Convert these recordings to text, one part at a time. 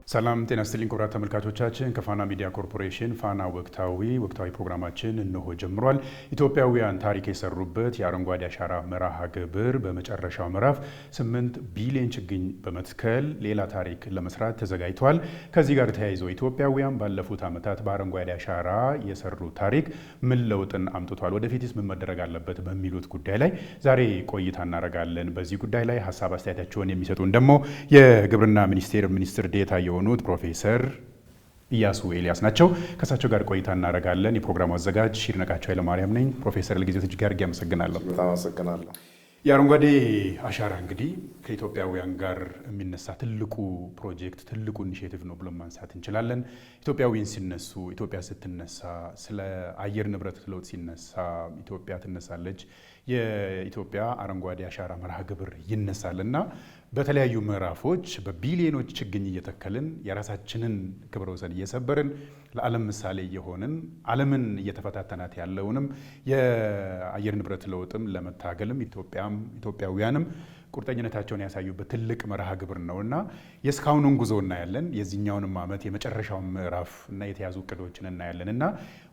ሰላም ጤና ይስጥልኝ ክቡራት ተመልካቾቻችን ከፋና ሚዲያ ኮርፖሬሽን ፋና ወቅታዊ ፕሮግራማችን እነሆ ጀምሯል። ኢትዮጵያውያን ታሪክ የሰሩበት የአረንጓዴ አሻራ መርሃ ግብር በመጨረሻው ምዕራፍ 8 ቢሊዮን ችግኝ በመትከል ሌላ ታሪክ ለመስራት ተዘጋጅቷል። ከዚህ ጋር ተያይዞ ኢትዮጵያውያን ባለፉት ዓመታት በአረንጓዴ አሻራ የሰሩ ታሪክ ምን ለውጥን አምጥቷል፣ ወደፊትስ ምን መደረግ አለበት በሚሉት ጉዳይ ላይ ዛሬ ቆይታ እናደርጋለን። በዚህ ጉዳይ ላይ ሀሳብ አስተያየታቸውን የሚሰጡን ደግሞ የግብርና ሚኒስትር ዴኤታ የሆኑት ፕሮፌሰር ኢያሱ ኤልያስ ናቸው። ከሳቸው ጋር ቆይታ እናደርጋለን። የፕሮግራሙ አዘጋጅ ይድነቃቸው ኃይለማርያም ነኝ። ፕሮፌሰር ለጊዜው እጅግ አድርጌ አመሰግናለሁ። በጣም አመሰግናለሁ። የአረንጓዴ አሻራ እንግዲህ ከኢትዮጵያውያን ጋር የሚነሳ ትልቁ ፕሮጀክት ትልቁ ኢኒሼቲቭ ነው ብሎ ማንሳት እንችላለን። ኢትዮጵያውያን ሲነሱ ኢትዮጵያ ስትነሳ ስለ አየር ንብረት ለውጥ ሲነሳ ኢትዮጵያ ትነሳለች። የኢትዮጵያ አረንጓዴ አሻራ መርሃ ግብር ይነሳልና በተለያዩ ምዕራፎች በቢሊዮኖች ችግኝ እየተከልን የራሳችንን ክብረ ወሰን እየሰበርን ለዓለም ምሳሌ እየሆንን ዓለምን እየተፈታተናት ያለውንም የአየር ንብረት ለውጥም ለመታገልም ኢትዮጵያውያንም ቁርጠኝነታቸውን ያሳዩበት ትልቅ መርሃ ግብር ነውና የእስካሁኑን ጉዞ እናያለን። የዚህኛውንም ዓመት የመጨረሻውን ምዕራፍ እና የተያዙ እቅዶችን እናያለን እና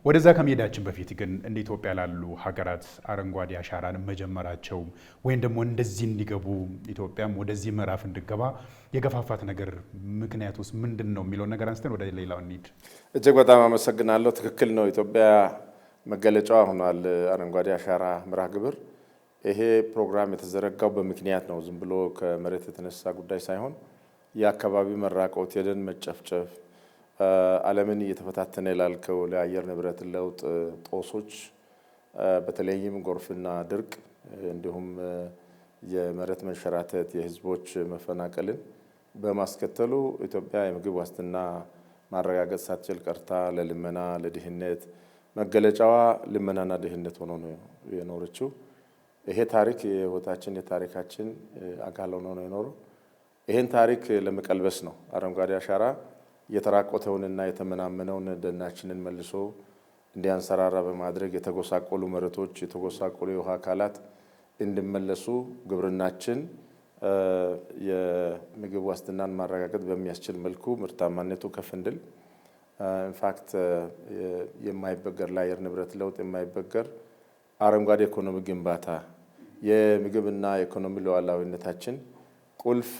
ወደዛ ከመሄዳችን በፊት ግን እንደ ኢትዮጵያ ላሉ ሀገራት አረንጓዴ አሻራን መጀመራቸው ወይም ደግሞ እንደዚህ እንዲገቡ ኢትዮጵያም ወደዚህ ምዕራፍ እንድገባ የገፋፋት ነገር ምክንያት ውስጥ ምንድን ነው የሚለውን ነገር አንስተን ወደ ሌላው እንሂድ። እጅግ በጣም አመሰግናለሁ። ትክክል ነው። ኢትዮጵያ መገለጫዋ ሆኗል አረንጓዴ አሻራ መርሃ ግብር። ይሄ ፕሮግራም የተዘረጋው በምክንያት ነው። ዝም ብሎ ከመሬት የተነሳ ጉዳይ ሳይሆን የአካባቢ መራቆት፣ የደን መጨፍጨፍ፣ ዓለምን እየተፈታተነ ላልከው ለአየር ንብረት ለውጥ ጦሶች በተለይም ጎርፍና ድርቅ እንዲሁም የመሬት መንሸራተት፣ የህዝቦች መፈናቀልን በማስከተሉ ኢትዮጵያ የምግብ ዋስትና ማረጋገጥ ሳትችል ቀርታ ለልመና ለድህነት መገለጫዋ ልመናና ድህነት ሆኖ ነው የኖረችው። ይሄ ታሪክ የህይወታችን የታሪካችን አካል ሆኖ ነው የኖረው። ይሄን ታሪክ ለመቀልበስ ነው አረንጓዴ አሻራ የተራቆተውንና የተመናመነውን ደናችንን መልሶ እንዲያንሰራራ በማድረግ የተጎሳቆሉ መሬቶች፣ የተጎሳቆሉ የውሃ አካላት እንዲመለሱ ግብርናችን የምግብ ዋስትናን ማረጋገጥ በሚያስችል መልኩ ምርታማነቱ ከፍ እንዲል ኢንፋክት የማይበገር ለአየር ንብረት ለውጥ የማይበገር አረንጓዴ ኢኮኖሚ ግንባታ የምግብና የኢኮኖሚ ሉዓላዊነታችን ቁልፍ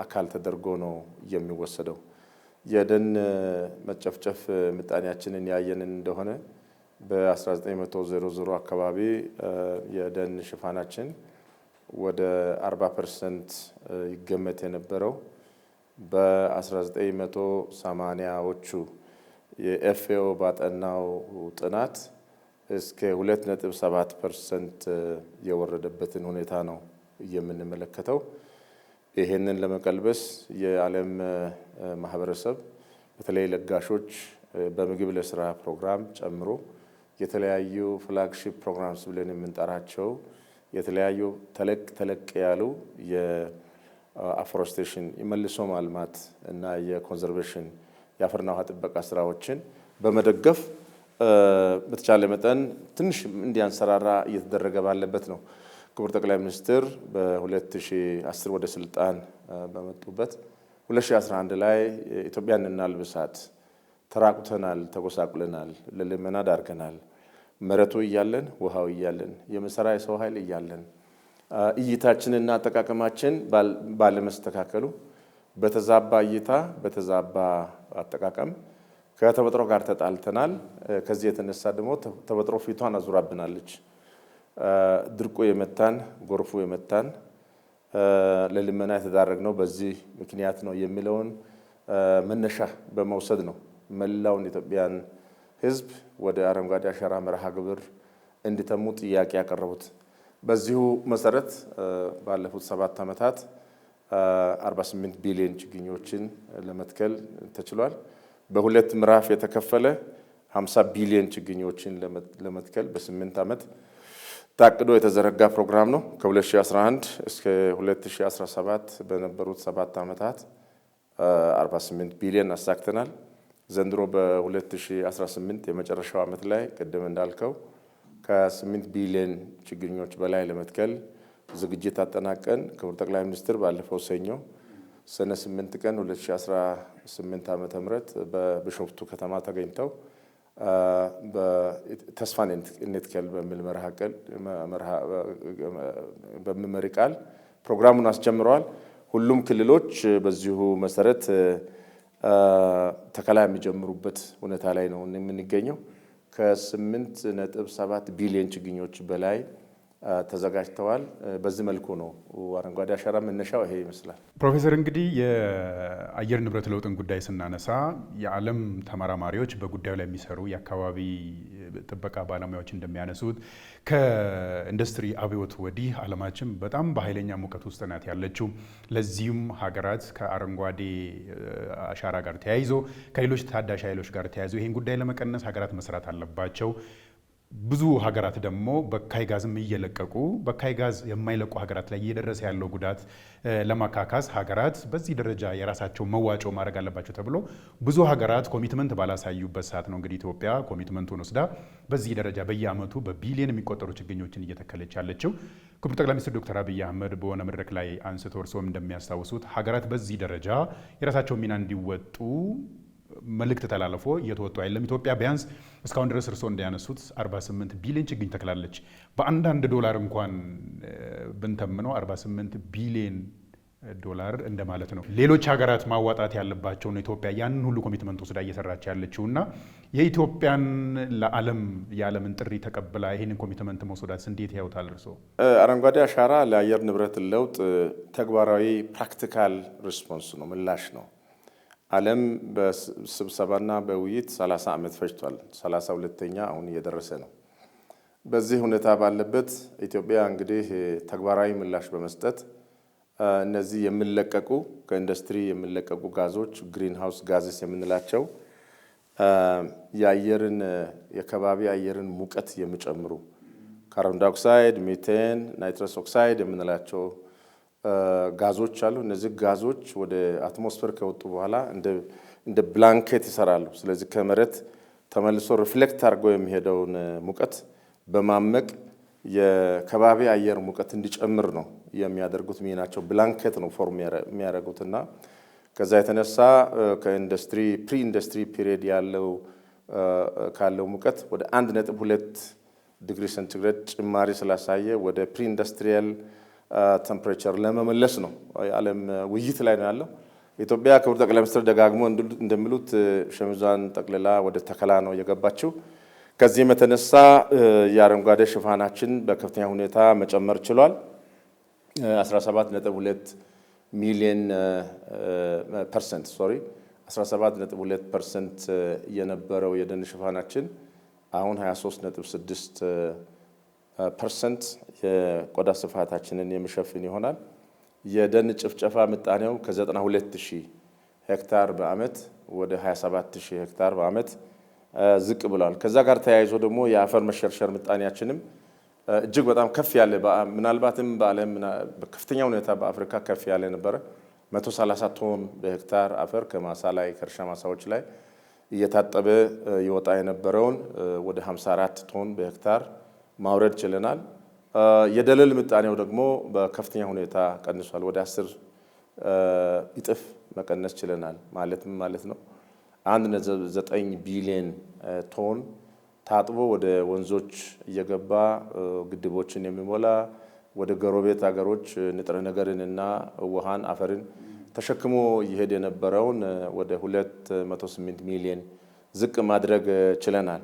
አካል ተደርጎ ነው የሚወሰደው። የደን መጨፍጨፍ ምጣኔያችንን ያየን እንደሆነ በ1900 አካባቢ የደን ሽፋናችን ወደ 40% ይገመት የነበረው በ1980ዎቹ የኤፍኤኦ ባጠናው ጥናት እስከ 2.7% የወረደበትን ሁኔታ ነው የምንመለከተው። ይሄንን ለመቀልበስ የዓለም ማህበረሰብ በተለይ ለጋሾች በምግብ ለስራ ፕሮግራም ጨምሮ የተለያዩ ፍላግሺፕ ፕሮግራምስ ብለን የምንጠራቸው የተለያዩ ተለቅ ያሉ የአፎረስቴሽን የመልሶ ማልማት እና የኮንዘርቬሽን የአፈርና ውሃ ጥበቃ ስራዎችን በመደገፍ በተቻለ መጠን ትንሽ እንዲያንሰራራ እየተደረገ ባለበት ነው። ክቡር ጠቅላይ ሚኒስትር በ2010 ወደ ስልጣን በመጡበት 2011 ላይ ኢትዮጵያን እናልብሳት፣ ተራቁተናል፣ ተጎሳቁለናል፣ ለልመና ዳርገናል፣ መሬቱ እያለን ውሃው እያለን የመሰራ የሰው ኃይል እያለን እይታችንና አጠቃቀማችን ባለመስተካከሉ በተዛባ እይታ በተዛባ አጠቃቀም ከተፈጥሮ ጋር ተጣልተናል። ከዚህ የተነሳ ደግሞ ተፈጥሮ ፊቷን አዙራብናለች። ድርቁ የመታን፣ ጎርፉ የመታን፣ ለልመና የተዳረግነው በዚህ ምክንያት ነው የሚለውን መነሻ በመውሰድ ነው መላውን ኢትዮጵያን ሕዝብ ወደ አረንጓዴ አሻራ መርሃ ግብር እንዲተሙ ጥያቄ ያቀረቡት። በዚሁ መሰረት ባለፉት 7 ዓመታት 48 ቢሊዮን ችግኞችን ለመትከል ተችሏል። በሁለት ምዕራፍ የተከፈለ 50 ቢሊዮን ችግኞችን ለመትከል በ8 ዓመት ታቅዶ የተዘረጋ ፕሮግራም ነው። ከ2011 እስከ 2017 በነበሩት 7 ዓመታት 48 ቢሊዮን አሳክተናል። ዘንድሮ በ2018 የመጨረሻው ዓመት ላይ ቅድም እንዳልከው ከ8 ቢሊዮን ችግኞች በላይ ለመትከል ዝግጅት አጠናቀን ክቡር ጠቅላይ ሚኒስትር ባለፈው ሰኞ ሰኔ 8 ቀን 2018 ዓ.ም በቢሾፍቱ ከተማ ተገኝተው በተስፋን እንትከል በሚል መሪ ቃል ፕሮግራሙን አስጀምረዋል። ሁሉም ክልሎች በዚሁ መሰረት ተከላ የሚጀምሩበት ሁኔታ ላይ ነው የምንገኘው። ከ8.7 ቢሊዮን ችግኞች በላይ ተዘጋጅተዋል። በዚህ መልኩ ነው አረንጓዴ አሻራ መነሻው ይሄ ይመስላል። ፕሮፌሰር እንግዲህ የአየር ንብረት ለውጥን ጉዳይ ስናነሳ የዓለም ተመራማሪዎች በጉዳዩ ላይ የሚሰሩ የአካባቢ ጥበቃ ባለሙያዎች እንደሚያነሱት ከኢንዱስትሪ አብዮት ወዲህ ዓለማችን በጣም በኃይለኛ ሙቀት ውስጥ ናት ያለችው። ለዚሁም ሀገራት ከአረንጓዴ አሻራ ጋር ተያይዞ ከሌሎች ታዳሽ ኃይሎች ጋር ተያይዞ ይህን ጉዳይ ለመቀነስ ሀገራት መስራት አለባቸው። ብዙ ሀገራት ደግሞ በካይ ጋዝም እየለቀቁ በካይ ጋዝ የማይለቁ ሀገራት ላይ እየደረሰ ያለው ጉዳት ለማካካስ ሀገራት በዚህ ደረጃ የራሳቸው መዋጮ ማድረግ አለባቸው ተብሎ ብዙ ሀገራት ኮሚትመንት ባላሳዩበት ሰዓት ነው እንግዲህ ኢትዮጵያ ኮሚትመንቱን ወስዳ በዚህ ደረጃ በየዓመቱ በቢሊዮን የሚቆጠሩ ችግኞችን እየተከለች ያለችው። ክቡር ጠቅላይ ሚኒስትር ዶክተር አብይ አህመድ በሆነ መድረክ ላይ አንስቶ እርስዎም እንደሚያስታውሱት ሀገራት በዚህ ደረጃ የራሳቸው ሚና እንዲወጡ መልእክት ተላልፎ እየተወጡ አይደለም። ኢትዮጵያ ቢያንስ እስካሁን ድረስ እርስዎ እንዳያነሱት 48 ቢሊዮን ችግኝ ተክላለች። በአንዳንድ ዶላር እንኳን ብንተምነው 48 ቢሊዮን ዶላር እንደማለት ነው። ሌሎች ሀገራት ማዋጣት ያለባቸው ነው ኢትዮጵያ ያንን ሁሉ ኮሚትመንት ወስዳ እየሰራች ያለችውና የኢትዮጵያን የዓለምን ጥሪ ተቀብላ ይህንን ኮሚትመንት መውሰዳት እንዴት ያዩታል እርስዎ? አረንጓዴ አሻራ ለአየር ንብረት ለውጥ ተግባራዊ ፕራክቲካል ሪስፖንስ ነው፣ ምላሽ ነው። ዓለም በስብሰባና በውይይት 30 ዓመት ፈጅቷል። 32ኛ አሁን እየደረሰ ነው። በዚህ ሁኔታ ባለበት ኢትዮጵያ እንግዲህ ተግባራዊ ምላሽ በመስጠት እነዚህ የሚለቀቁ ከኢንዱስትሪ የሚለቀቁ ጋዞች ግሪን ሃውስ ጋዝስ የምንላቸው የከባቢ አየርን ሙቀት የሚጨምሩ ካርቦን ዳይኦክሳይድ፣ ሚቴን፣ ናይትረስ ኦክሳይድ የምንላቸው ጋዞች አሉ። እነዚህ ጋዞች ወደ አትሞስፌር ከወጡ በኋላ እንደ ብላንኬት ይሰራሉ። ስለዚህ ከመሬት ተመልሶ ሪፍሌክት አድርገው የሚሄደውን ሙቀት በማመቅ የከባቢ አየር ሙቀት እንዲጨምር ነው የሚያደርጉት። ሚናቸው ብላንኬት ነው ፎርም የሚያደርጉትና ከዛ የተነሳ ከኢንዱስትሪ ፕሪ ኢንዱስትሪ ፒሪየድ ካለው ሙቀት ወደ 1.2 ዲግሪ ሴንቲግሬድ ጭማሪ ስላሳየ ወደ ፕሪ ኢንዱስትሪያል ቴምፕሬቸር ለመመለስ ነው የዓለም ውይይት ላይ ነው ያለው። ኢትዮጵያ ክቡር ጠቅላይ ሚኒስትር ደጋግሞ እንደሚሉት ሸሚዟን ጠቅልላ ወደ ተከላ ነው የገባችው። ከዚህም የተነሳ የአረንጓዴ ሽፋናችን በከፍተኛ ሁኔታ መጨመር ችሏል። 17.2 ሚሊዮን ፐርሰንት 17.2% የነበረው የደን ሽፋናችን አሁን 23.6% የቆዳ ስፋታችንን የሚሸፍን ይሆናል። የደን ጭፍጨፋ ምጣኔው ከ92,000 ሄክታር በዓመት ወደ 27,000 ሄክታር በዓመት ዝቅ ብሏል። ከዛ ጋር ተያይዞ ደግሞ የአፈር መሸርሸር ምጣኔያችንም እጅግ በጣም ከፍ ያለ ምናልባትም በዓለም በከፍተኛ ሁኔታ በአፍሪካ ከፍ ያለ ነበረ። 130 ቶን በሄክታር አፈር ከማሳ ላይ ከእርሻ ማሳዎች ላይ እየታጠበ ይወጣ የነበረውን ወደ 54 ቶን በሄክታር ማውረድ ችለናል። የደለል ምጣኔው ደግሞ በከፍተኛ ሁኔታ ቀንሷል። ወደ 10 እጥፍ መቀነስ ችለናል። ማለት ነው 1.9 ቢሊዮን ቶን ታጥቦ ወደ ወንዞች እየገባ ግድቦችን የሚሞላ ወደ ጎረቤት ሀገሮች ንጥረ ነገርንና ውሃን አፈርን ተሸክሞ ይሄድ የነበረውን ወደ 208 ሚሊዮን ዝቅ ማድረግ ችለናል።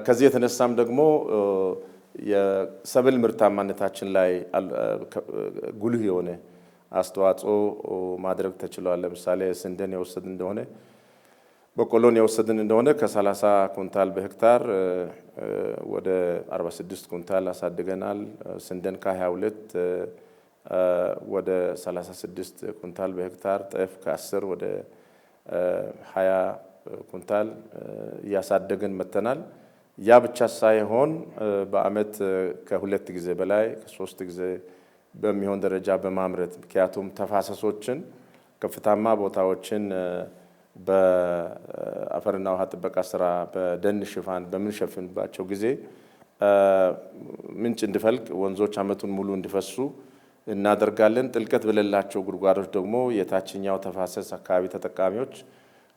ከዚህ የተነሳም ደግሞ የሰብል ምርታማነታችን ላይ ጉልህ የሆነ አስተዋጽኦ ማድረግ ተችሏል። ለምሳሌ ስንዴን የወሰድን እንደሆነ በቆሎን የወሰድን እንደሆነ ከ30 ኩንታል በሄክታር ወደ 46 ኩንታል አሳድገናል። ስንዴን ከ22 ወደ 36 ኩንታል በሄክታር፣ ጤፍ ከ10 ወደ 20 ኩንታል እያሳደግን መተናል። ያ ብቻ ሳይሆን በዓመት ከ2 ጊዜ በላይ ከ3 ጊዜ በሚሆን ደረጃ በማምረት ምክንያቱም ተፋሰሶችን ከፍታማ ቦታዎችን በአፈርና ውሃ ጥበቃ ስራ በደን ሽፋን በምንሸፍንባቸው ጊዜ ምንጭ እንዲፈልቅ ወንዞች ዓመቱን ሙሉ እንዲፈሱ እናደርጋለን። ጥልቀት በሌላቸው ጉድጓዶች ደግሞ የታችኛው ተፋሰስ አካባቢ ተጠቃሚዎች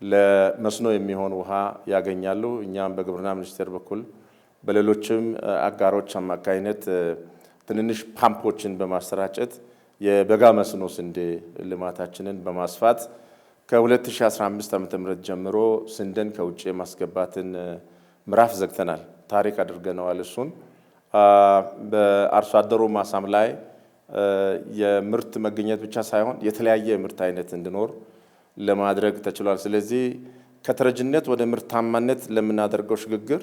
ለመስኖ የሚሆን ውሃ ያገኛሉ። እኛም በግብርና ሚኒስቴር በኩል በሌሎችም አጋሮች አማካይነት ትንንሽ ፓምፖችን በማሰራጨት የበጋ መስኖ ስንዴ ልማታችንን በማስፋት ከ2015 ዓ.ም ጀምሮ ስንዴን ከውጭ የማስገባትን ምዕራፍ ዘግተናል። ታሪክ አድርገነዋል። እሱን በአርሶ አደሩ ማሳም ላይ የምርት መገኘት ብቻ ሳይሆን የተለያየ የምርት አይነት እንዲኖር ለማድረግ ተችሏል። ስለዚህ ከተረጅነት ወደ ምርታማነት ለምናደርገው ሽግግር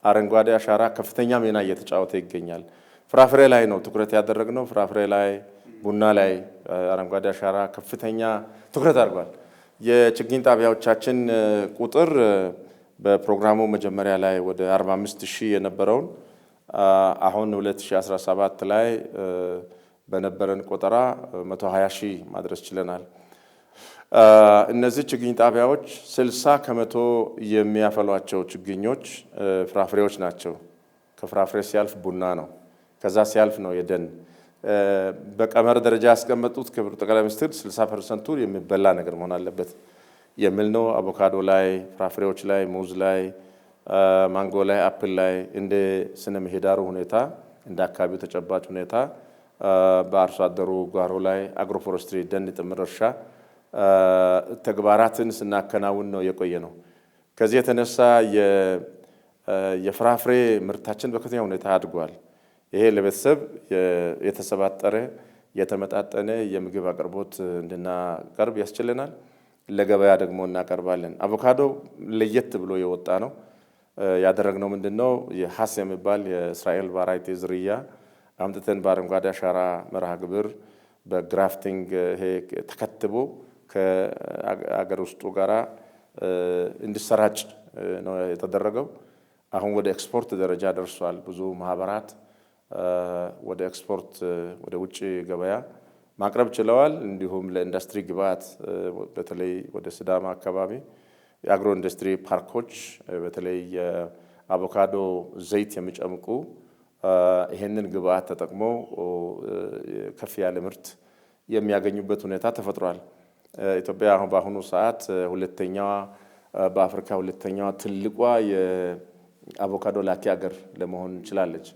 አረንጓዴ አሻራ ከፍተኛ ሚና እየተጫወተ ይገኛል። ፍራፍሬ ላይ ነው ትኩረት ያደረግነው። ፍራፍሬ ላይ፣ ቡና ላይ አረንጓዴ አሻራ ከፍተኛ ትኩረት አድርጓል። የችግኝ ጣቢያዎቻችን ቁጥር በፕሮግራሙ መጀመሪያ ላይ ወደ 45,000 የነበረውን አሁን 2017 ላይ በነበረን ቆጠራ 120,000 ማድረስ ችለናል። እነዚህ ችግኝ ጣቢያዎች 60% የሚያፈሏቸው ችግኞች ፍራፍሬዎች ናቸው። ከፍራፍሬ ሲያልፍ ቡና ነው። ከዛ ሲያልፍ ነው የደን። በቀመር ደረጃ ያስቀመጡት ክቡር ጠቅላይ ሚኒስትር 60%ቱ የሚበላ ነገር መሆን አለበት የሚል ነው። አቮካዶ ላይ፣ ፍራፍሬዎች ላይ፣ ሙዝ ላይ፣ ማንጎ ላይ፣ አፕል ላይ እንደ ስነ ምህዳሩ ሁኔታ እንደ አካባቢው ተጨባጭ ሁኔታ በአርሶ አደሩ ጓሮ ላይ አግሮፎረስትሪ ደን ጥምር እርሻ ተግባራትን ስናከናውን ነው የቆየ ነው። ከዚህ የተነሳ የፍራፍሬ ምርታችን በከፍተኛ ሁኔታ አድጓል። ይሄ ለቤተሰብ የተሰባጠረ የተመጣጠነ የምግብ አቅርቦት እንድናቀርብ ያስችለናል። ለገበያ ደግሞ እናቀርባለን። አቮካዶ ለየት ብሎ የወጣ ነው። ያደረግነው ምንድነው? የሐስ የሚባል የእስራኤል ቫራይቲ ዝርያ አምጥተን በአረንጓዴ አሻራ መርሃ ግብር በግራፍቲንግ ይሄ ተከትቦ ከአገር ውስጡ ጋራ እንዲሰራጭ ነው የተደረገው። አሁን ወደ ኤክስፖርት ደረጃ ደርሷል። ብዙ ማህበራት ወደ ኤክስፖርት ወደ ውጭ ገበያ ማቅረብ ችለዋል። እንዲሁም ለኢንዱስትሪ ግብዓት በተለይ ወደ ሲዳማ አካባቢ የአግሮ ኢንዱስትሪ ፓርኮች በተለይ የአቮካዶ ዘይት የሚጨምቁ ይሄንን ግብዓት ተጠቅመው ከፍ ያለ ምርት የሚያገኙበት ሁኔታ ተፈጥሯል። ኢትዮጵያ አሁን በአሁኑ ሰዓት በአፍሪካ ሁለተኛዋ ትልቋ የአቮካዶ ላኪ ሀገር ለመሆን ችላለች።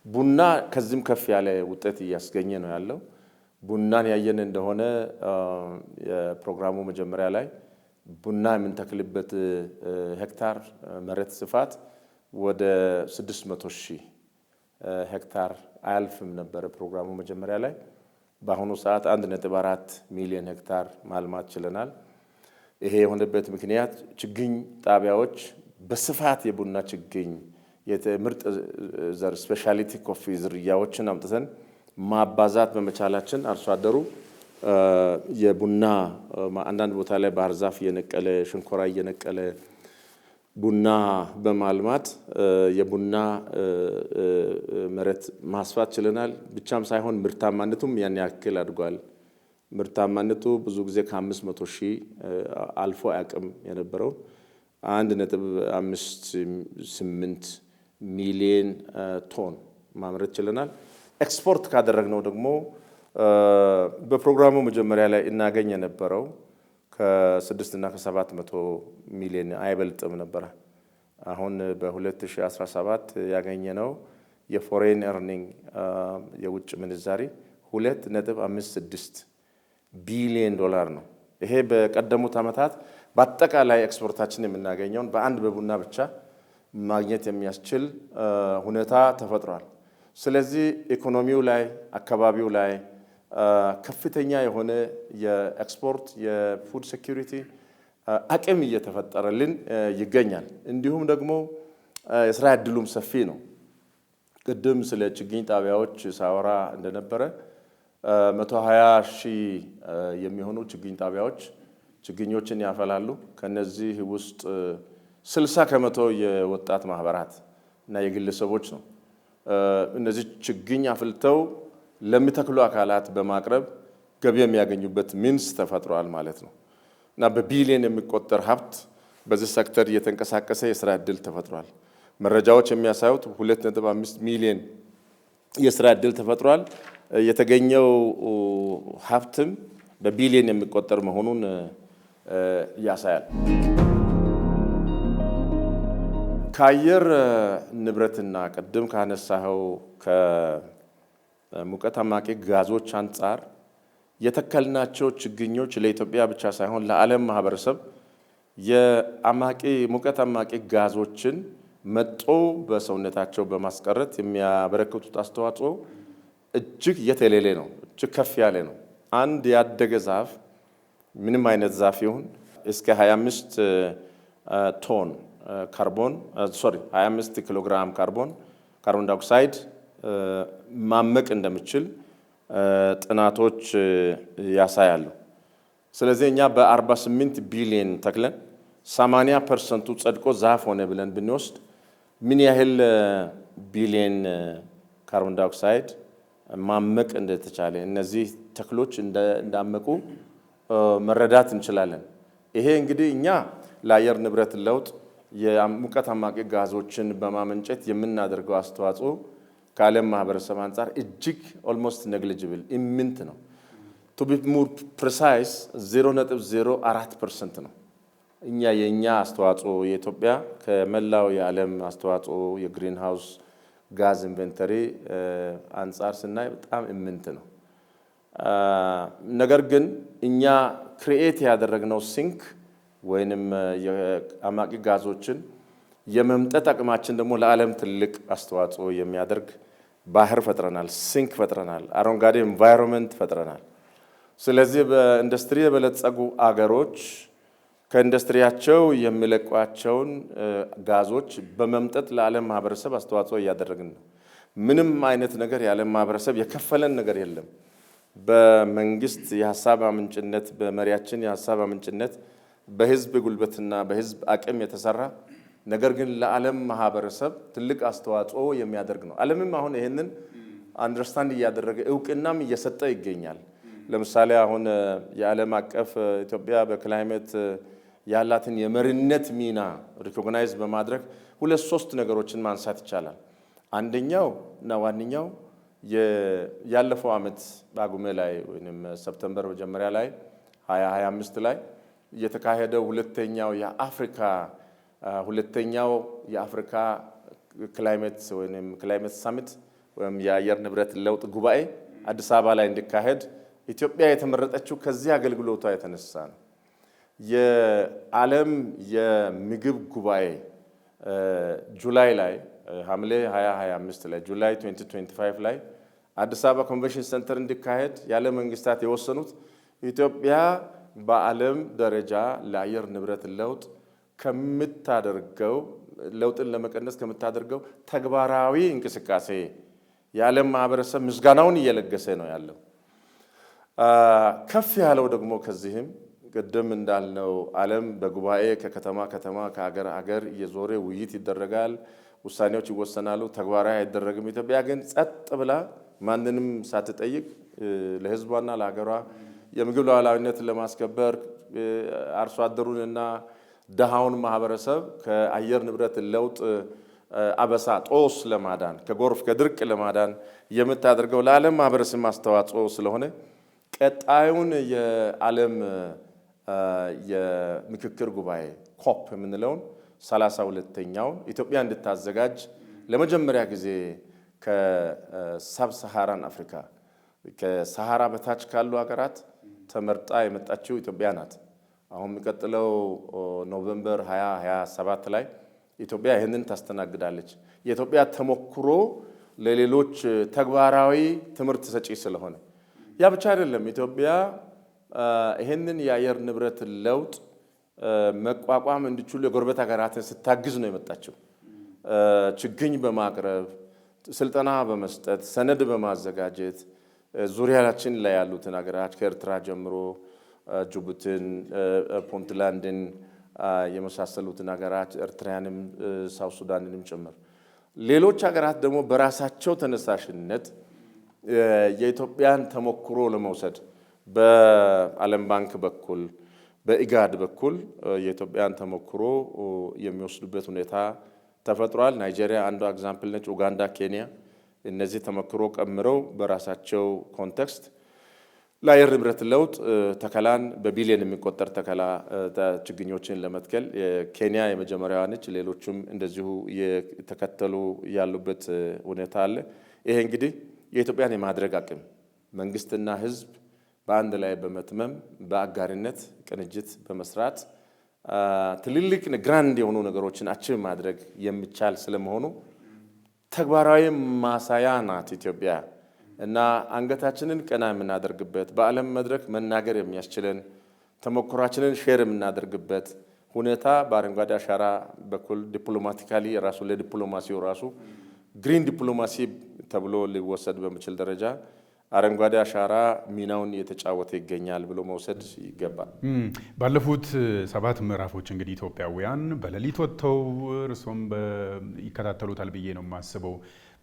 ቡና ከዚህም ከፍ ያለ ውጤት እያስገኘ ነው ያለው። ቡናን ያየን እንደሆነ የፕሮግራሙ መጀመሪያ ላይ ቡና የምንተክልበት ሄክታር መሬት ስፋት ወደ 600,000 ሄክታር አያልፍም ነበረ ፕሮግራሙ መጀመሪያ ላይ። በአሁኑ ሰዓት 1.4 ሚሊዮን ሄክታር ማልማት ችለናል። ይሄ የሆነበት ምክንያት ችግኝ ጣቢያዎች በስፋት የቡና ችግኝ የምርጥ ዘር ስፔሻሊቲ ኮፊ ዝርያዎችን አምጥተን ማባዛት በመቻላችን አርሶ አደሩ የቡና አንዳንድ ቦታ ላይ ባህር ዛፍ እየነቀለ ሽንኮራ እየነቀለ ቡና በማልማት የቡና መሬት ማስፋት ችለናል። ብቻም ሳይሆን ምርታማነቱም ያን ያክል አድጓል። ምርታማነቱ ብዙ ጊዜ ከ500,000 አልፎ አያውቅም የነበረው 1.58 ሚሊዮን ቶን ማምረት ችለናል። ኤክስፖርት ካደረግነው ደግሞ በፕሮግራሙ መጀመሪያ ላይ እናገኝ የነበረው ከ6 እና ከ700 ሚሊዮን አይበልጥም ነበረ። አሁን በ2017 ያገኘነው የፎሬን ኤርኒንግ የውጭ ምንዛሪ 2.56 ቢሊዮን ዶላር ነው። ይሄ በቀደሙት ዓመታት በአጠቃላይ ኤክስፖርታችን የምናገኘውን በአንድ በቡና ብቻ ማግኘት የሚያስችል ሁኔታ ተፈጥሯል። ስለዚህ ኢኮኖሚው ላይ አካባቢው ላይ ከፍተኛ የሆነ የኤክስፖርት የፉድ ሴኩሪቲ አቅም እየተፈጠረልን ይገኛል። እንዲሁም ደግሞ የስራ ዕድሉም ሰፊ ነው። ቅድም ስለ ችግኝ ጣቢያዎች ሳወራ እንደነበረ 120,000 የሚሆኑ ችግኝ ጣቢያዎች ችግኞችን ያፈላሉ። ከነዚህ ውስጥ 60% የወጣት ማህበራት እና የግለሰቦች ነው። እነዚህ ችግኝ አፍልተው ለሚተክሉ አካላት በማቅረብ ገቢ የሚያገኙበት ሚንስ ተፈጥሯል ማለት ነው እና በቢሊዮን የሚቆጠር ሀብት በዚህ ሴክተር እየተንቀሳቀሰ የስራ ዕድል ተፈጥሯል። መረጃዎች የሚያሳዩት 2.5 ሚሊዮን የስራ ዕድል ተፈጥሯል። የተገኘው ሀብትም በቢሊዮን የሚቆጠር መሆኑን ያሳያል። ከአየር ንብረትና ቅድም ካነሳኸው ከሙቀት አማቂ ጋዞች አንጻር የተከልናቸው ችግኞች ለኢትዮጵያ ብቻ ሳይሆን ለዓለም ማህበረሰብ ሙቀት አማቂ ጋዞችን መጦ በሰውነታቸው በማስቀረት የሚያበረክቱት አስተዋጽኦ እጅግ የቴሌሌ ነው፣ እጅግ ከፍ ያለ ነው። አንድ ያደገ ዛፍ ምንም አይነት ዛፍ ይሁን እስከ 25 ቶን ካርቦን 25 ኪሎ ግራም ካርቦን ዳይኦክሳይድ ማመቅ እንደሚችል ጥናቶች ያሳያሉ። ስለዚህ እኛ በ48 ቢሊዮን ተክለን 80% ጸድቆ ዛፍ ሆነ ብለን ብንወስድ ምን ያህል ቢሊዮን ካርቦን ዳይኦክሳይድ ማመቅ እንደተቻለ እነዚህ ተክሎች እንዳመቁ መረዳት እንችላለን። ይሄ እንግዲህ እኛ ለአየር ንብረት ለውጥ የሙቀት አማቂ ጋዞችን በማመንጨት የምናደርገው አስተዋጽኦ ከዓለም ማህበረሰብ አንጻር እጅግ ኦልሞስት ኔግሊጂብል ኢምንት ነው። ቱ ቢ ሞር ፕሪሳይስ 0.04% ነው። የእኛ አስተዋጽኦ የኢትዮጵያ ከመላው የዓለም አስተዋጽኦ የግሪን ሃውስ ጋዝ ኢንቨንተሪ አንጻር ስናይ በጣም ኢምንት ነው። ነገር ግን እኛ ክሪኤት ያደረግነው ሲንክ ወይንም የአማቂ ጋዞችን የመምጠጥ አቅማችን ደግሞ ለዓለም ትልቅ አስተዋጽኦ የሚያደርግ ባህር ፈጥረናል፣ ሲንክ ፈጥረናል፣ አረንጓዴ ኤንቫይሮንመንት ፈጥረናል። ስለዚህ በኢንዱስትሪ የበለጸጉ አገሮች ከኢንዱስትሪያቸው የሚለቋቸውን ጋዞች በመምጠጥ ለዓለም ማህበረሰብ አስተዋጽኦ እያደረግን ነው። ምንም አይነት ነገር የዓለም ማህበረሰብ የከፈለን ነገር የለም። በመንግስት የሀሳብ አመንጭነት፣ በመሪያችን የሀሳብ አመንጭነት በህዝብ ጉልበትና በህዝብ አቅም የተሰራ ነገር ግን ለዓለም ማህበረሰብ ትልቅ አስተዋጽኦ የሚያደርግ ነው። ዓለምም አሁን ይሄንን አንደርስታንድ እያደረገ እውቅናም እየሰጠ ይገኛል። ለምሳሌ አሁን የዓለም አቀፍ ኢትዮጵያ በክላይሜት ያላትን የመሪነት ሚና ሪኮግናይዝ በማድረግ 2-3 ነገሮችን ማንሳት ይቻላል። አንደኛው እና ዋነኛው ያለፈው ዓመት ጳጉሜ ላይ ወይንም ሰፕተምበር መጀመሪያ ላይ 2025 ላይ የተካሄደው ሁለተኛው የአፍሪካ ክላይሜት ወይንም ክላይሜት ሳሚት ወይም የአየር ንብረት ለውጥ ጉባኤ አዲስ አበባ ላይ እንዲካሄድ ኢትዮጵያ የተመረጠችው ከዚህ አገልግሎቷ የተነሳ ነው። የዓለም የምግብ ጉባኤ ጁላይ ላይ ሐምሌ 2025 ላይ ጁላይ 2025 ላይ አዲስ አበባ ኮንቬንሽን ሴንተር እንዲካሄድ የዓለም መንግስታት የወሰኑት ኢትዮጵያ በዓለም ደረጃ ለአየር ንብረት ለውጥ ለውጥን ለመቀነስ ከምታደርገው ተግባራዊ እንቅስቃሴ የዓለም ማህበረሰብ ምስጋናውን እየለገሰ ነው ያለው። ከፍ ያለው ደግሞ ከዚህም ቅድም እንዳልነው ዓለም በጉባኤ ከከተማ ከሀገር ሀገር እየዞረ ውይይት ይደረጋል፣ ውሳኔዎች ይወሰናሉ፣ ተግባራዊ አይደረግም። ኢትዮጵያ ግን ጸጥ ብላ ማንንም ሳትጠይቅ ለህዝቧና ለሀገሯ የምግብ ሉዓላዊነትን ለማስከበር አርሶ አደሩንና ደሃውን ማህበረሰብ ከአየር ንብረት ለውጥ አበሳ ጦስ ለማዳን ከጎርፍ ከድርቅ ለማዳን የምታደርገው ለዓለም ማህበረሰብ አስተዋጽኦ ስለሆነ ቀጣዩን የዓለም የምክክር ጉባኤ ኮፕ የምንለውን 32ኛውን ኢትዮጵያ እንድታዘጋጅ ለመጀመሪያ ጊዜ ከሳብ ሰሃራን አፍሪካ ከሰሃራ በታች ካሉ ሀገራት ተመርጣ የመጣችው ኢትዮጵያ ናት። አሁን የሚቀጥለው ኖቬምበር 2027 ላይ ኢትዮጵያ ይህንን ታስተናግዳለች። የኢትዮጵያ ተሞክሮ ለሌሎች ተግባራዊ ትምህርት ሰጪ ስለሆነ ያ ብቻ አይደለም። ኢትዮጵያ ይህንን የአየር ንብረት ለውጥ መቋቋም እንዲችሉ የጎረቤት ሀገራትን ስታግዝ ነው የመጣችው። ችግኝ በማቅረብ ስልጠና በመስጠት ሰነድ በማዘጋጀት ዙሪያችን ላይ ያሉትን ሀገራት ከኤርትራ ጀምሮ ጅቡቲን፣ ፑንትላንድን የመሳሰሉትን ሀገራት ኤርትራንም ሳውት ሱዳንንም ጭምር ሌሎች ሀገራት ደግሞ በራሳቸው ተነሳሽነት የኢትዮጵያን ተሞክሮ ለመውሰድ በዓለም ባንክ በኩል በኢጋድ በኩል የኢትዮጵያን ተሞክሮ የሚወስዱበት ሁኔታ ተፈጥሯል። ናይጄሪያ አንዷ ኤግዛምፕል ነች። ኡጋንዳ፣ ኬንያ እነዚህ ተመክሮ ቀምረው በራሳቸው ኮንቴክስት ለአየር ንብረት ለውጥ ተከላን በቢሊዮን የሚቆጠር ተከላ ችግኞችን ለመትከል ኬንያ የመጀመሪያዋ ነች። ሌሎችም እንደዚሁ የተከተሉ ያሉበት ሁኔታ አለ። ይሄ እንግዲህ የኢትዮጵያን የማድረግ አቅም መንግስትና ህዝብ በአንድ ላይ በመትመም በአጋሪነት ቅንጅት በመስራት ትልልቅ ግራንድ የሆኑ ነገሮችን አቺቭ ማድረግ የሚቻል ስለመሆኑ ተግባራዊ ማሳያ ናት ኢትዮጵያ እና አንገታችንን ቀና የምናደርግበት በዓለም መድረክ መናገር የሚያስችለን ተሞክሯችንን ሼር የምናደርግበት ሁኔታ በአረንጓዴ አሻራ በኩል ዲፕሎማቲካሊ ራሱ ለዲፕሎማሲው ራሱ ግሪን ዲፕሎማሲ ተብሎ ሊወሰድ በሚችል ደረጃ አረንጓዴ አሻራ ሚናውን እየተጫወተ ይገኛል ብሎ መውሰድ ይገባል። ባለፉት 7 ምዕራፎች እንግዲህ ኢትዮጵያውያን በሌሊት ወጥተው እርሶም ይከታተሉታል ብዬ ነው የማስበው።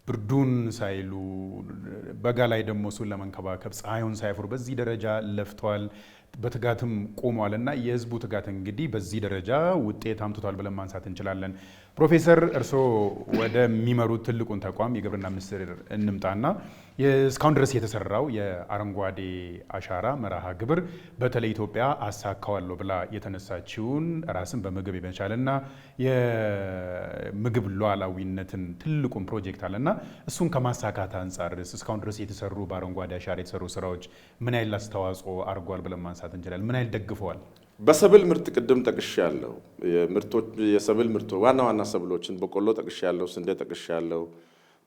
ብርዱን ሳይሉ በጋ ላይ ደግሞ እሱን ለመንከባከብ ፀሐዩን ሳይፈሩ በዚህ ደረጃ ለፍተዋል፣ በትጋትም ቆመዋል እና የህዝቡ ትጋት እንግዲህ በዚህ ደረጃ ውጤት አምጥቷል ብለን ማንሳት እንችላለን። ፕሮፌሰር እርስዎ ወደሚመሩት ትልቁን ተቋም የግብርና ሚኒስቴር እንምጣና እስካሁን ድረስ የተሰራው የአረንጓዴ አሻራ መርሃ ግብር በተለይ ኢትዮጵያ አሳካዋለሁ ብላ የተነሳችውን ራስን በምግብ የመቻልና የምግብ ሉዓላዊነትን ትልቁን ፕሮጀክት አለና እሱን ከማሳካት አንጻር እስካሁን ድረስ የተሰሩ በአረንጓዴ አሻራ የተሰሩ ስራዎች ምን ያህል አስተዋጽኦ አድርጓል ብለን ማንሳት እንችላለን? ምን ያህል ደግፈዋል? በሰብል ምርት ቅድም ጠቅሻለሁ። የሰብል ምርት ዋና ዋና ሰብሎችን በቆሎ ጠቅሻለሁ፣ ስንዴ ጠቅሻለሁ፣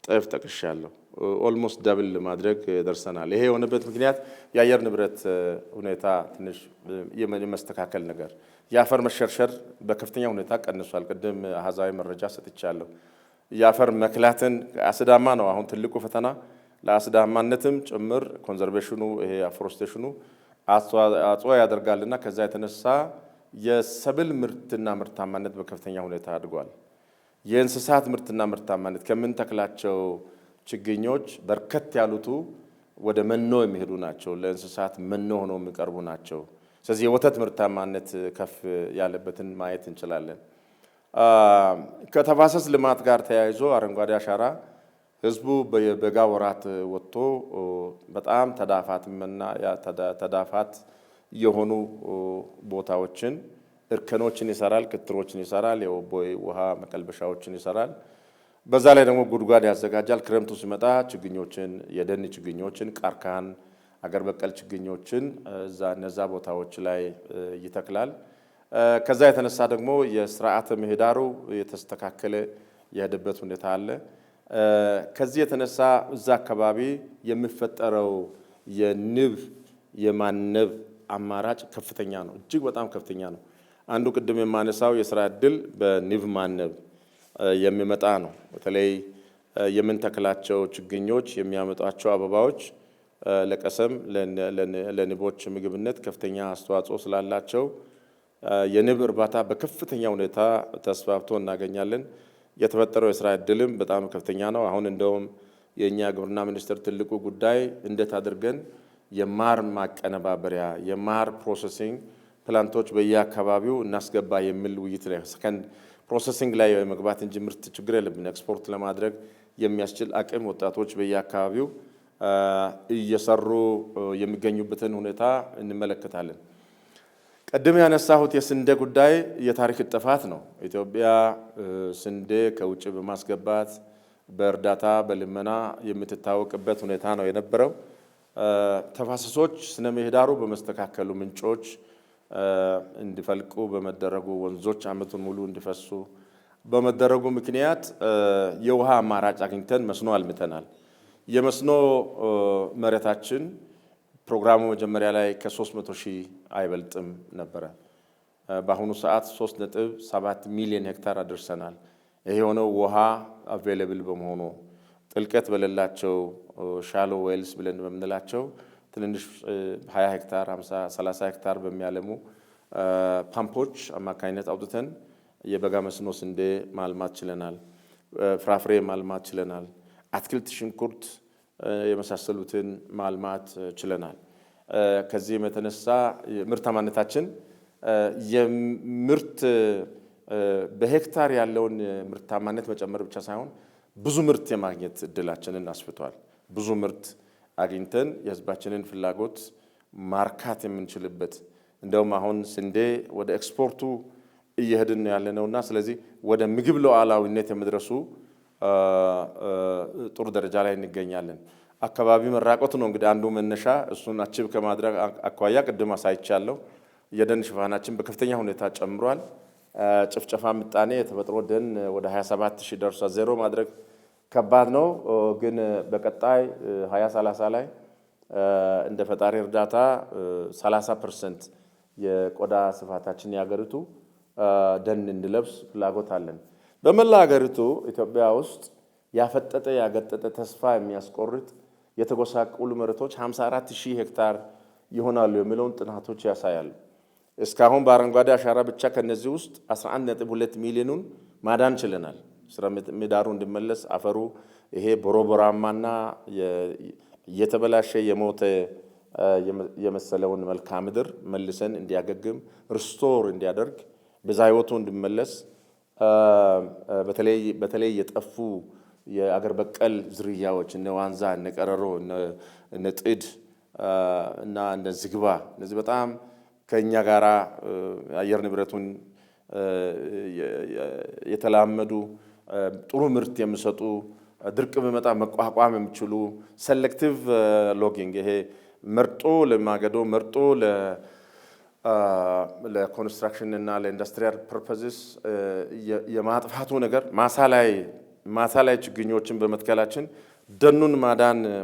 ጤፍ ጠቅሻለሁ። ኦልሞስት ዳብል ማድረግ ደርሰናል። ይሄ የሆነበት ምክንያት የአየር ንብረት ሁኔታ ትንሽ የመስተካከል ነገር፣ የአፈር መሸርሸር በከፍተኛ ሁኔታ ቀንሷል። ቅድም አሃዛዊ መረጃ ሰጥቻለሁ። የአፈር መክላትን አስዳማ ነው አሁን ትልቁ ፈተና። ለአስዳማነትም ጭምር ኮንዘርቬሽኑ ይሄ አፎረስቴሽኑ አጽዋ ያደርጋልና ከዛ የተነሳ የሰብል ምርትና ምርታማነት በከፍተኛ ሁኔታ አድጓል። የእንስሳት ምርትና ምርታማነት ከምንተክላቸው ችግኞች በርከት ያሉቱ ወደ መኖ የሚሄዱ ናቸው። ለእንስሳት መኖ ሆነው የሚቀርቡ ናቸው። ስለዚህ የወተት ምርታማነት ከፍ ያለበትን ማየት እንችላለን። ከተፋሰስ ልማት ጋር ተያይዞ አረንጓዴ አሻራ ህዝቡ በበጋ ወራት ወጥቶ በጣም ተዳፋት የሆኑ ቦታዎችን እርከኖችን ይሰራል፣ ክትሮችን ይሰራል፣ የቦይ ውሃ መቀልበሻዎችን ይሰራል። በዛ ላይ ደግሞ ጉድጓድ ያዘጋጃል። ክረምቱ ሲመጣ ችግኞችን፣ የደን ችግኞችን፣ ቀርከሃን፣ አገር በቀል ችግኞችን እነዛ ቦታዎች ላይ ይተክላል። ከዛ የተነሳ ደግሞ የስርዓተ ምህዳሩ የተስተካከለ የሄደበት ሁኔታ አለ። ከዚህ የተነሳ እዛ አካባቢ የሚፈጠረው የንብ የማነብ አማራጭ ከፍተኛ ነው፣ እጅግ በጣም ከፍተኛ ነው። አንዱ ቅድም የማነሳው የስራ ዕድል በንብ ማነብ የሚመጣ ነው። በተለይ የምንተክላቸው ችግኞች የሚያመጧቸው አበባዎች ለቀሰም ለንቦች ምግብነት ከፍተኛ አስተዋጽኦ ስላላቸው የንብ እርባታ በከፍተኛ ሁኔታ ተስፋፍቶ እናገኛለን። የተፈጠረው የስራ ዕድልም በጣም ከፍተኛ ነው። አሁን እንደውም የኛ ግብርና ሚኒስቴር ትልቁ ጉዳይ እንዴት አድርገን የማር ማቀነባበሪያ የማር ፕሮሰሲንግ ፕላንቶች በየአካባቢው እናስገባ የሚል ውይይት ላይ ሰከንድ ፕሮሰሲንግ ላይ መግባት እንጂ ምርት ችግር የለብን። ኤክስፖርት ለማድረግ የሚያስችል አቅም ወጣቶች በየአካባቢው እየሰሩ የሚገኙበትን ሁኔታ እንመለከታለን። ቀደም ያነሳሁት የስንዴ ጉዳይ የታሪክ ጥፋት ነው። ኢትዮጵያ ስንዴ ከውጭ በማስገባት በእርዳታ በልመና የምትታወቅበት ሁኔታ ነው የነበረው። ተፋሰሶች ስነ ምህዳሩ በመስተካከሉ ምንጮች እንዲፈልቁ በመደረጉ ወንዞች ዓመቱን ሙሉ እንዲፈሱ በመደረጉ ምክንያት የውሃ አማራጭ አግኝተን መስኖ አልምተናል። የመስኖ መሬታችን ፕሮግራሙ መጀመሪያ ላይ ከ300 ሺህ አይበልጥም ነበረ። በአሁኑ ሰዓት 3.7 ሚሊዮን ሄክታር አድርሰናል። ይሄ የሆነው ውሃ አቬይለብል በመሆኑ ጥልቀት በሌላቸው ሻሎ ዌልስ ብለን በምንላቸው ትንንሽ 20 ሄክታር 50 30 ሄክታር በሚያለሙ ፓምፖች አማካኝነት አውጥተን የበጋ መስኖ ስንዴ ማልማት ችለናል። ፍራፍሬ ማልማት ችለናል። አትክልት፣ ሽንኩርት የመሳሰሉትን ማልማት ችለናል። ከዚህም የተነሳ ምርታማነታችን የምርት በሄክታር ያለውን ምርታማነት መጨመር ብቻ ሳይሆን ብዙ ምርት የማግኘት እድላችንን አስፍቷል። ብዙ ምርት አግኝተን የህዝባችንን ፍላጎት ማርካት የምንችልበት እንደውም አሁን ስንዴ ወደ ኤክስፖርቱ እየሄድን ያለነውና ስለዚህ ወደ ምግብ ሉዓላዊነት የመድረሱ ጥሩ ደረጃ ላይ እንገኛለን። አካባቢ መራቆት ነው እንግዲህ አንዱ መነሻ። እሱን አቺቭ ከማድረግ አኳያ ቅድም አሳይቻለሁ። የደን ሽፋናችን በከፍተኛ ሁኔታ ጨምሯል። ጭፍጨፋ ምጣኔ የተፈጥሮ ደን ወደ 27000 ደርሷል። ዜሮ ማድረግ ከባድ ነው፣ ግን በቀጣይ 2030 ላይ እንደ ፈጣሪ እርዳታ 30% የቆዳ ስፋታችን ያገሪቱ ደን እንዲለብስ ፍላጎት አለን። በመላ ሀገሪቱ ኢትዮጵያ ውስጥ ያፈጠጠ ያገጠጠ ተስፋ የሚያስቆርጥ የተጎሳቆሉ መሬቶች 54000 ሄክታር ይሆናሉ የሚለውን ጥናቶች ያሳያሉ። እስካሁን በአረንጓዴ አሻራ ብቻ ከነዚህ ውስጥ 11.2 ሚሊዮኑን ማዳን ችለናል። ስራ ምህዳሩ እንዲመለስ አፈሩ ይሄ ቦሮቦራማና የተበላሸ የሞተ የመሰለውን መልክዓ ምድር መልሰን እንዲያገግም ሪስቶር እንዲያደርግ በዛ ህይወቱ እንዲመለስ በተለይ የጠፉ የአገር በቀል ዝርያዎች እነ ዋንዛ፣ እነ ቀረሮ፣ እነ ጥድ እና እነ ዝግባ እነዚህ በጣም ከኛ ጋራ አየር ንብረቱን የተላመዱ ጥሩ ምርት የሚሰጡ ድርቅ በመጣ መቋቋም የሚችሉ ሴሌክቲቭ ሎጊንግ ይሄ መርጦ ለማገዶ መርጦ ለኮንስትራክሽን እና ለኢንዱስትሪያል ፐርፐዝስ የማጥፋቱ ነገር ማሳ ላይ ችግኞችን በመትከላችን ደኑን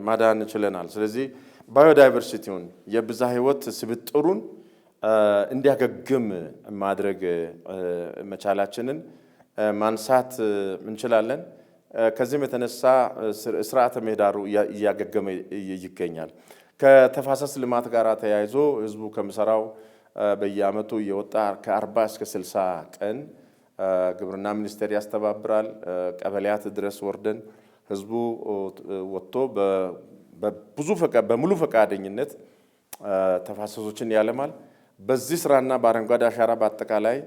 ማዳን ችለናል። ስለዚህ ባዮዳይቨርሲቲውን የብዛ ህይወት ስብጥሩን እንዲያገግም ማድረግ መቻላችንን ማንሳት እንችላለን። ከዚህም የተነሳ ስርዓተ ምህዳሩ እያገገመ ይገኛል። ከተፋሰስ ልማት ጋር ተያይዞ ህዝቡ ከምሰራው በየአመቱ እየወጣ ከ40 እስከ 60 ቀን ግብርና ሚኒስቴር ያስተባብራል። ቀበሌያት ድረስ ወርደን ህዝቡ ወጥቶ በሙሉ ፈቃደኝነት ተፋሰሶችን ያለማል። በዚህ ስራና በአረንጓዴ አሻራ በአጠቃላይ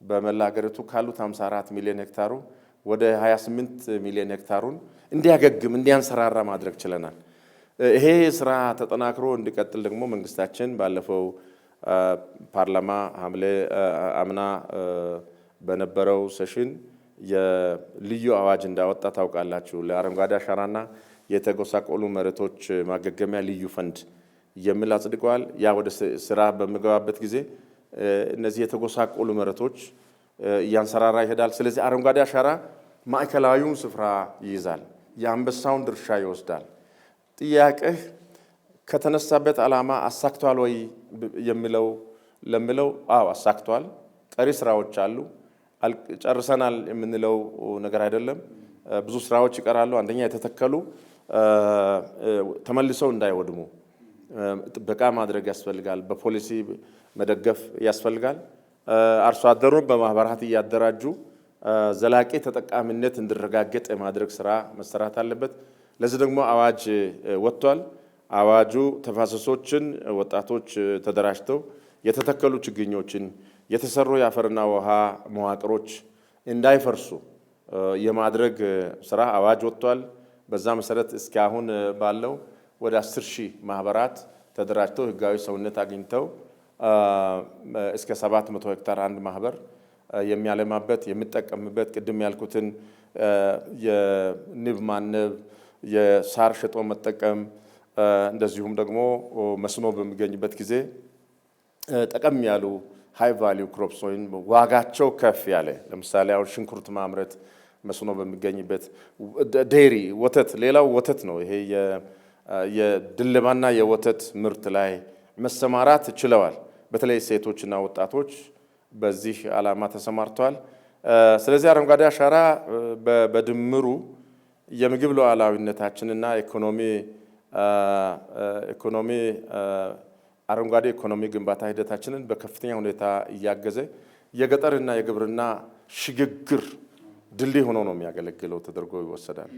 በመላ ሀገሪቱ ካሉት 54 ሚሊዮን ሄክታሩ ወደ 28 ሚሊዮን ሄክታሩን እንዲያገግም እንዲያንሰራራ ማድረግ ችለናል። ይሄ ስራ ተጠናክሮ እንዲቀጥል ደግሞ መንግስታችን ባለፈው ፓርላማ ሐምሌ አምና በነበረው ሴሽን የልዩ አዋጅ እንዳወጣ ታውቃላችሁ። ለአረንጓዴ አሻራና የተጎሳቆሉ መሬቶች ማገገሚያ ልዩ ፈንድ የሚል አጽድቀዋል። ያ ወደ ስራ በሚገባበት ጊዜ እነዚህ የተጎሳቆሉ መሬቶች እያንሰራራ ይሄዳል። ስለዚህ አረንጓዴ አሻራ ማዕከላዊውን ስፍራ ይይዛል፣ የአንበሳውን ድርሻ ይወስዳል። ጥያቄህ ከተነሳበት ዓላማ አሳክቷል ወይ ለሚለው አዎ አሳክቷል። ቀሪ ስራዎች አሉ። ጨርሰናል የምንለው ነገር አይደለም። ብዙ ስራዎች ይቀራሉ። አንደኛ የተተከሉ ተመልሰው እንዳይወድሙ ጥበቃ ማድረግ ያስፈልጋል። በፖሊሲ መደገፍ ያስፈልጋል። አርሶ አደሩን በማህበራት እያደራጁ ዘላቂ ተጠቃሚነት እንዲረጋገጥ የማድረግ ስራ መሰራት አለበት። ለዚህ ደግሞ አዋጅ ወጥቷል። አዋጁ ተፋሰሶችን ወጣቶች ተደራጅተው የተተከሉ ችግኞችን የተሰሩ የአፈርና ውሃ መዋቅሮች እንዳይፈርሱ የማድረግ ስራ አዋጅ ወጥቷል። በዛ መሰረት እስካሁን ባለው ወደ 10,000 ማህበራት ተደራጅተው ህጋዊ ሰውነት አግኝተው እስከ 700 ሄክታር አንድ ማህበር የሚያለማበት የሚጠቀምበት ቅድም ያልኩትን የንብ ማነብ የሳር ሽጦ መጠቀም እንደዚሁም ደግሞ መስኖ በሚገኝበት ጊዜ ጠቀም ያሉ ሃይ ቫልዩ ክሮፕስ ወይም ዋጋቸው ከፍ ያለ ለምሳሌ አሁን ሽንኩርት ማምረት መስኖ በሚገኝበት ዴሪ ወተት፣ ሌላው ወተት ነው። ይሄ የድለባና የወተት ምርት ላይ መሰማራት ችለዋል። በተለይ ሴቶችና ወጣቶች በዚህ ዓላማ ተሰማርተዋል። ስለዚህ አረንጓዴ አሻራ በድምሩ የምግብ ሉዓላዊነታችንና ኢኮኖሚ አረንጓዴ ኢኮኖሚ ግንባታ ሂደታችንን በከፍተኛ ሁኔታ እያገዘ የገጠርና የግብርና ሽግግር ድልድይ ሆኖ ነው የሚያገለግለው ተደርጎ ይወሰዳል።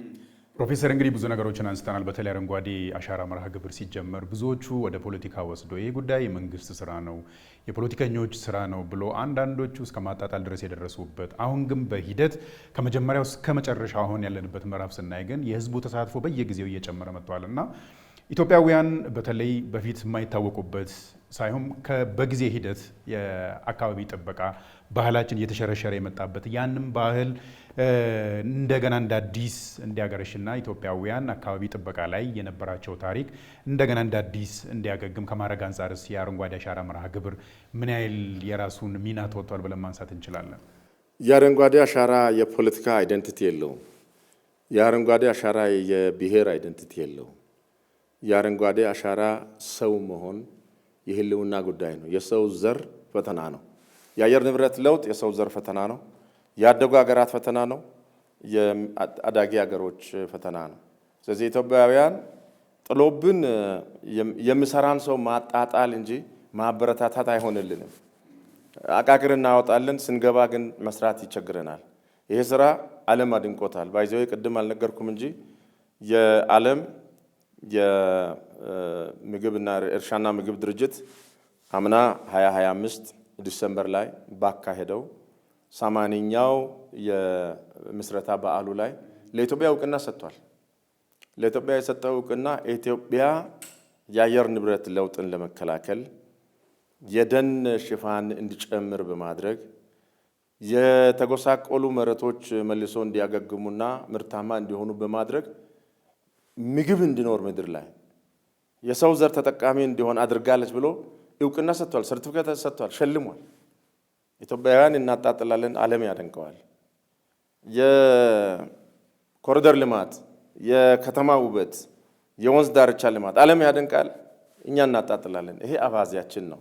ፕሮፌሰር እንግዲህ ብዙ ነገሮችን አንስተናል። በተለይ አረንጓዴ አሻራ መርሃ ግብር ሲጀመር ብዙዎቹ ወደ ፖለቲካ ወስዶ ይሄ ጉዳይ የመንግስት ስራ ነው፣ የፖለቲከኞች ስራ ነው ብሎ አንዳንዶቹ እስከ ማጣጣል ድረስ የደረሱበት፣ አሁን ግን በሂደት ከመጀመሪያው እስከ መጨረሻ አሁን ያለንበት ምዕራፍ ስናይ ግን የህዝቡ ተሳትፎ በየጊዜው እየጨመረ መጥቷል እና ኢትዮጵያውያን በተለይ በፊት የማይታወቁበት ሳይሆን በጊዜ ሂደት የአካባቢ ጥበቃ ባህላችን እየተሸረሸረ የመጣበት ያንም ባህል እንደገና እንደ አዲስ እንዲያገረሽና ኢትዮጵያውያን አካባቢ ጥበቃ ላይ የነበራቸው ታሪክ እንደገና እንደ አዲስ እንዲያገግም ከማድረግ አንጻርስ የአረንጓዴ አሻራ መርሃ ግብር ምን ያህል የራሱን ሚና ተወጥቷል ብለን ማንሳት እንችላለን? የአረንጓዴ አሻራ የፖለቲካ አይደንቲቲ የለውም። የአረንጓዴ አሻራ የብሔር አይደንቲቲ የለውም። የአረንጓዴ አሻራ ሰው መሆን የህልውና ጉዳይ ነው። የሰው ዘር ፈተና ነው። የአየር ንብረት ለውጥ የሰው ዘር ፈተና ነው። ያደጉ ሀገራት ፈተና ነው። የአዳጊ ሀገሮች ፈተና ነው። ስለዚህ ኢትዮጵያውያን ጥሎብን የሚሰራን ሰው ማጣጣል እንጂ ማበረታታት አይሆንልንም። አቃቅር እናወጣለን፣ ስንገባ ግን መስራት ይቸግረናል። ይሄ ስራ ዓለም አድንቆታል። ባይዘው ቅድም አልነገርኩም እንጂ የዓለም የምግብና እርሻና ምግብ ድርጅት አምና 2025 ዲሰምበር ላይ ባካሄደው 80ኛው የምስረታ በዓሉ ላይ ለኢትዮጵያ እውቅና ሰጥቷል። ለኢትዮጵያ የሰጠው እውቅና ኢትዮጵያ የአየር ንብረት ለውጥን ለመከላከል የደን ሽፋን እንዲጨምር በማድረግ የተጎሳቆሉ መሬቶች መልሶ እንዲያገግሙና ምርታማ እንዲሆኑ በማድረግ ምግብ እንዲኖር ምድር ላይ የሰው ዘር ተጠቃሚ እንዲሆን አድርጋለች ብሎ እውቅና ሰጥቷል። ሰርቲፊኬት ሰጥቷል፣ ሸልሟል። ኢትዮጵያውያን እናጣጥላለን፣ ዓለም ያደንቀዋል። የኮሪደር ልማት፣ የከተማ ውበት፣ የወንዝ ዳርቻ ልማት ዓለም ያደንቃል፣ እኛ እናጣጥላለን። ይሄ አባዜያችን ነው።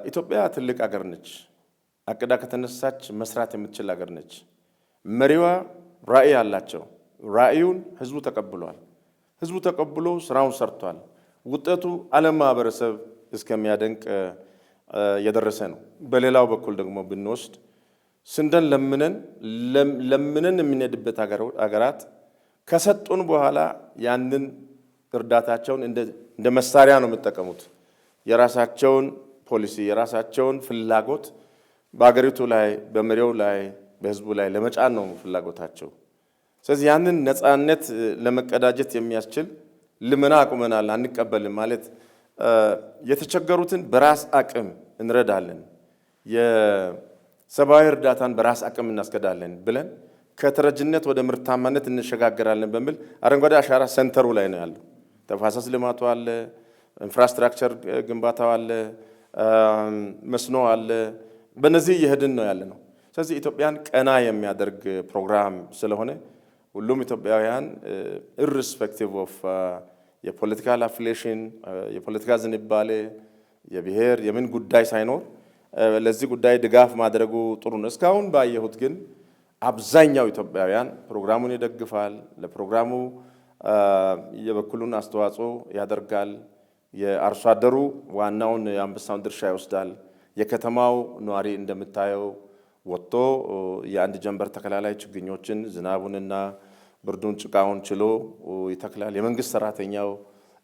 ኢትዮጵያ ትልቅ አገር ነች። አቅዳ ከተነሳች መስራት የምትችል አገር ነች። መሪዋ ራዕይ አላቸው። ራዕዩን ህዝቡ ተቀብሏል። ህዝቡ ተቀብሎ ስራውን ሰርቷል። ውጤቱ ዓለም ማህበረሰብ እስከሚያደንቅ የደረሰ ነው። በሌላው በኩል ደግሞ ብንወስድ ስንዴን ለምነን የምንሄድበት ሀገራት ከሰጡን በኋላ ያንን እርዳታቸውን እንደ መሳሪያ ነው የሚጠቀሙት። የራሳቸውን ፖሊሲ የራሳቸውን ፍላጎት በአገሪቱ ላይ በመሪው ላይ በህዝቡ ላይ ለመጫን ነው ፍላጎታቸው። ስለዚህ ያንን ነፃነት ለመቀዳጀት የሚያስችል ልመና አቁመናል፣ አንቀበልም ማለት የተቸገሩትን በራስ አቅም እንረዳለን፣ የሰብአዊ እርዳታን በራስ አቅም እናስገዳለን ብለን ከተረጅነት ወደ ምርታማነት እንሸጋገራለን በሚል አረንጓዴ አሻራ ሴንተሩ ላይ ነው ያለው። ተፋሰስ ልማቱ አለ፣ ኢንፍራስትራክቸር ግንባታው አለ፣ መስኖ አለ። በእነዚህ እየሄድን ነው ያለ ነው። ስለዚህ ኢትዮጵያን ቀና የሚያደርግ ፕሮግራም ስለሆነ ሁሉም ኢትዮጵያውያን ኢርሪስፔክቲቭ ኦፍ የፖለቲካል አፊሊዬሽን የፖለቲካ ዝንባሌ የብሔር የምን ጉዳይ ሳይኖር ለዚህ ጉዳይ ድጋፍ ማድረጉ ጥሩ ነው። እስካሁን ባየሁት ግን አብዛኛው ኢትዮጵያውያን ፕሮግራሙን ይደግፋል፣ ለፕሮግራሙ የበኩሉን አስተዋጽኦ ያደርጋል። የአርሶ አደሩ ዋናውን የአንበሳውን ድርሻ ይወስዳል። የከተማው ነዋሪ እንደምታየው ወጥቶ የአንድ ጀንበር ተከላ ላይ ችግኞችን ዝናቡንና ብርዱን ጭቃውን ችሎ ይተክላል። የመንግስት ሰራተኛው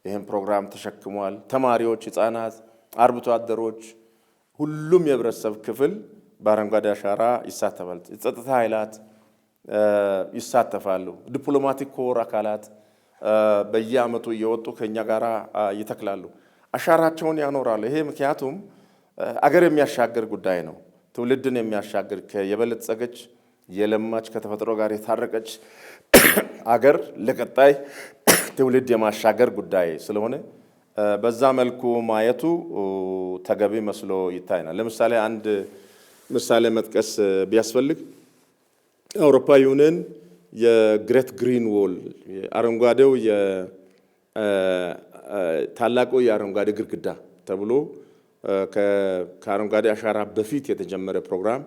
ይህን ፕሮግራም ተሸክሟል። ተማሪዎች፣ ህፃናት፣ አርብቶ አደሮች፣ ሁሉም የህብረተሰብ ክፍል በአረንጓዴ አሻራ ይሳተፋል። የጸጥታ ኃይላት ይሳተፋሉ። ዲፕሎማቲክ ኮር አካላት በየአመቱ እየወጡ ከኛ ጋር ይተክላሉ፣ አሻራቸውን ያኖራሉ። ይሄ ምክንያቱም አገር የሚያሻገር ጉዳይ ነው። ትውልድን የሚያሻገር የበለጸገች የለማች ከተፈጥሮ ጋር የታረቀች አገር ለቀጣይ ትውልድ የማሻገር ጉዳይ ስለሆነ በዛ መልኩ ማየቱ ተገቢ መስሎ ይታየናል። ለምሳሌ አንድ ምሳሌ መጥቀስ ቢያስፈልግ አውሮፓ ዩኒየን የግሬት ግሪን ዎል አረንጓዴው ታላቁ የአረንጓዴ ግድግዳ ተብሎ ከአረንጓዴ አሻራ በፊት የተጀመረ ፕሮግራም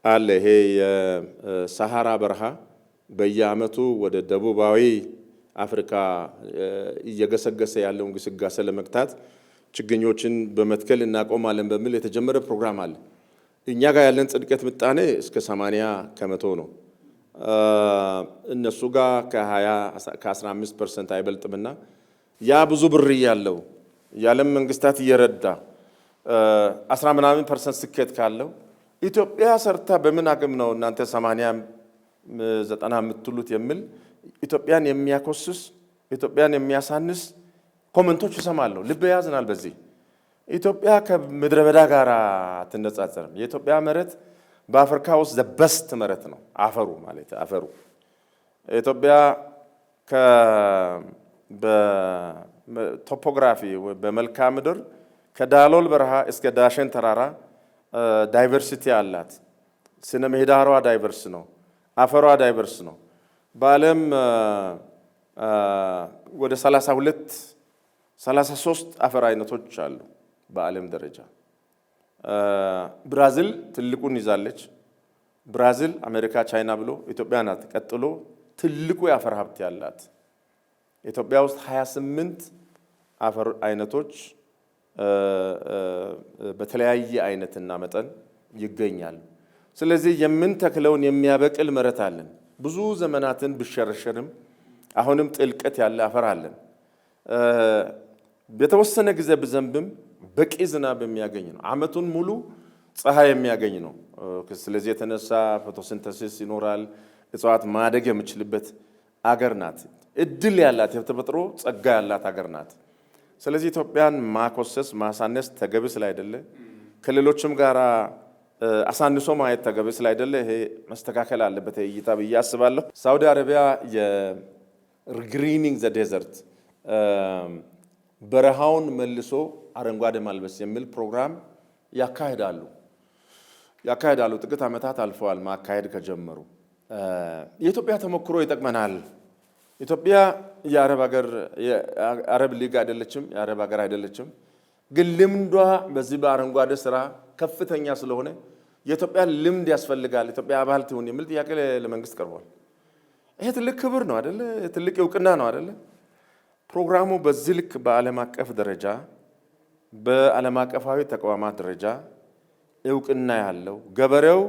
አለ። ይሄ የሰሃራ በረሃ በየአመቱ ወደ ደቡባዊ አፍሪካ እየገሰገሰ ያለውን ግስጋሴ ለመግታት ችግኞችን በመትከል እናቆማለን በሚል የተጀመረ ፕሮግራም አለ። እኛ ጋር ያለን ጽድቀት ምጣኔ እስከ 80% ነው። እነሱ ጋር ከ15% አይበልጥምና ያ ብዙ ብር ያለው የዓለም መንግስታት እየረዳ 10 ምናምን % ስኬት ካለው ኢትዮጵያ ሰርታ በምን አቅም ነው እናንተ 80 90 የምትሉት የሚል ኢትዮጵያን የሚያኮስስ ኢትዮጵያን የሚያሳንስ ኮሜንቶች ይሰማሉ። ልብ ያዝናል። በዚህ ኢትዮጵያ ከምድረ በዳ ጋር አትነጻጸርም። የኢትዮጵያ መሬት በአፍሪካ ውስጥ ዘበስት መሬት ነው። አፈሩ ማለት አፈሩ ኢትዮጵያ በቶፖግራፊ በመልክዓ ምድር ከዳሎል በረሃ እስከ ዳሸን ተራራ ዳይቨርሲቲ አላት። ስነ ምህዳሯ ዳይቨርስ ነው። አፈሯ ዳይቨርስ ነው። በዓለም ወደ 33 አፈር አይነቶች አሉ በዓለም ደረጃ። ብራዚል ትልቁን ይዛለች። ብራዚል፣ አሜሪካ፣ ቻይና ብሎ ኢትዮጵያ ናት ቀጥሎ ትልቁ የአፈር ሀብት ያላት። ኢትዮጵያ ውስጥ 28 አፈር አይነቶች በተለያየ አይነትና መጠን ይገኛሉ። ስለዚህ የምንተክለውን የሚያበቅል መሬት አለን። ብዙ ዘመናትን ብሸረሸርም አሁንም ጥልቀት ያለ አፈር አለን። በተወሰነ ጊዜ ብዘንብም በቂ ዝናብ የሚያገኝ ነው። ዓመቱን ሙሉ ፀሐይ የሚያገኝ ነው። ስለዚህ የተነሳ ፎቶሲንተሲስ ይኖራል። እጽዋት ማደግ የሚችልበት አገር ናት። እድል ያላት የተፈጥሮ ጸጋ ያላት አገር ናት። ስለዚህ ኢትዮጵያን ማኮሰስ ማሳነስ ተገቢ ስላይደለ ከሌሎችም ጋር አሳንሶ ማየት ተገቢ ስላይደለ ይሄ መስተካከል አለበት እይታ ብዬ አስባለሁ። ሳውዲ አረቢያ የግሪኒንግ ዘ ዴዘርት በረሃውን መልሶ አረንጓዴ ማልበስ የሚል ፕሮግራም ያካሄዳሉ። ጥቂት ዓመታት አልፈዋል ማካሄድ ከጀመሩ። የኢትዮጵያ ተሞክሮ ይጠቅመናል። ኢትዮጵያ የአረብ ሊግ አይደለችም፣ የአረብ ሀገር አይደለችም። ግን ልምዷ በዚህ በአረንጓዴ ስራ ከፍተኛ ስለሆነ የኢትዮጵያ ልምድ ያስፈልጋል፣ ኢትዮጵያ አባል ትሁን የሚል ጥያቄ ለመንግስት ቀርቧል። ይሄ ትልቅ ክብር ነው አይደለ? ትልቅ እውቅና ነው አይደለ? ፕሮግራሙ በዚህ ልክ በዓለም አቀፍ ደረጃ በዓለም አቀፋዊ ተቋማት ደረጃ እውቅና ያለው ገበሬው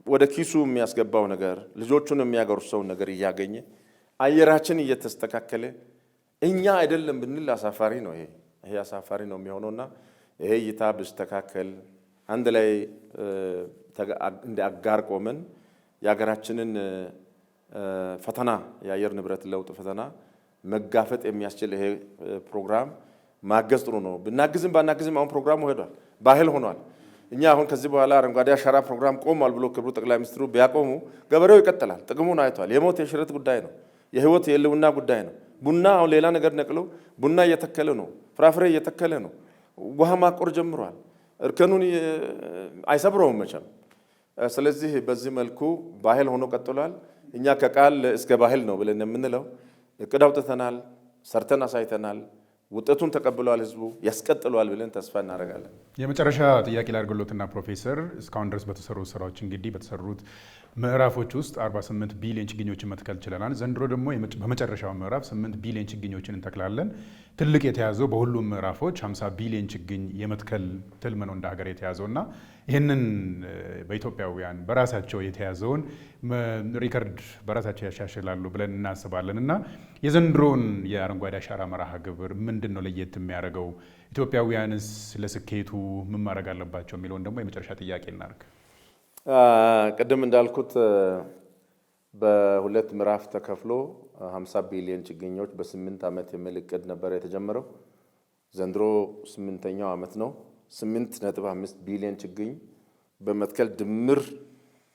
ወደ ኪሱ የሚያስገባው ነገር ልጆቹን የሚያጎርሰው ነገር እያገኘ አየራችን እየተስተካከለ እኛ አይደለም ብንል አሳፋሪ ነው። ይሄ አሳፋሪ ነው የሚሆነውና ይሄ እይታ ብስተካከል አንድ ላይ እንደ አጋር ቆመን የሀገራችንን ፈተና የአየር ንብረት ለውጥ ፈተና መጋፈጥ የሚያስችል ይሄ ፕሮግራም ማገዝ ጥሩ ነው። ብናግዝም ባናግዝም አሁን ፕሮግራሙ ሄዷል፣ ባህል ሆኗል። እኛ አሁን ከዚህ በኋላ አረንጓዴ አሻራ ፕሮግራም ቆሟል ብሎ ክቡር ጠቅላይ ሚኒስትሩ ቢያቆሙ ገበሬው ይቀጥላል። ጥቅሙን አይቷል። የሞት የሽረት ጉዳይ ነው። የህይወት የህልውና ጉዳይ ነው። ቡና አሁን ሌላ ነገር ነቅለው ቡና እየተከለ ነው። ፍራፍሬ እየተከለ ነው። ውሃ ማቆር ጀምሯል። እርከኑን አይሰብረውም መቼም። ስለዚህ በዚህ መልኩ ባህል ሆኖ ቀጥሏል። እኛ ከቃል እስከ ባህል ነው ብለን የምንለው እቅድ አውጥተናል፣ ሰርተን አሳይተናል። ውጤቱን ተቀብሏል፣ ህዝቡ ያስቀጥሏል ብለን ተስፋ እናደርጋለን። የመጨረሻ ጥያቄ ላድርግሎትና ፕሮፌሰር እስካሁን ድረስ በተሰሩ ስራዎች እንግዲህ በተሰሩት ምዕራፎች ውስጥ 48 ቢሊዮን ችግኞችን መትከል ችለናል። ዘንድሮ ደግሞ በመጨረሻው ምዕራፍ 8 ቢሊዮን ችግኞችን እንተክላለን። ትልቅ የተያዘው በሁሉም ምዕራፎች 50 ቢሊዮን ችግኝ የመትከል ትልም ነው እንደ ሀገር የተያዘው እና ይህንን በኢትዮጵያውያን በራሳቸው የተያዘውን ሪከርድ በራሳቸው ያሻሽላሉ ብለን እናስባለን እና የዘንድሮውን የአረንጓዴ አሻራ መርሃ ግብር ምንድን ነው ለየት የሚያደርገው? ኢትዮጵያውያንስ ለስኬቱ ምን ማድረግ አለባቸው የሚለውን ደግሞ የመጨረሻ ጥያቄ እናድርግ። ቅድም እንዳልኩት በሁለት ምዕራፍ ተከፍሎ 50 ቢሊዮን ችግኞች በ8 ዓመት የሚል እቅድ ነበር የተጀመረው። ዘንድሮ 8ኛው ዓመት ነው። 8.5 ቢሊዮን ችግኝ በመትከል ድምር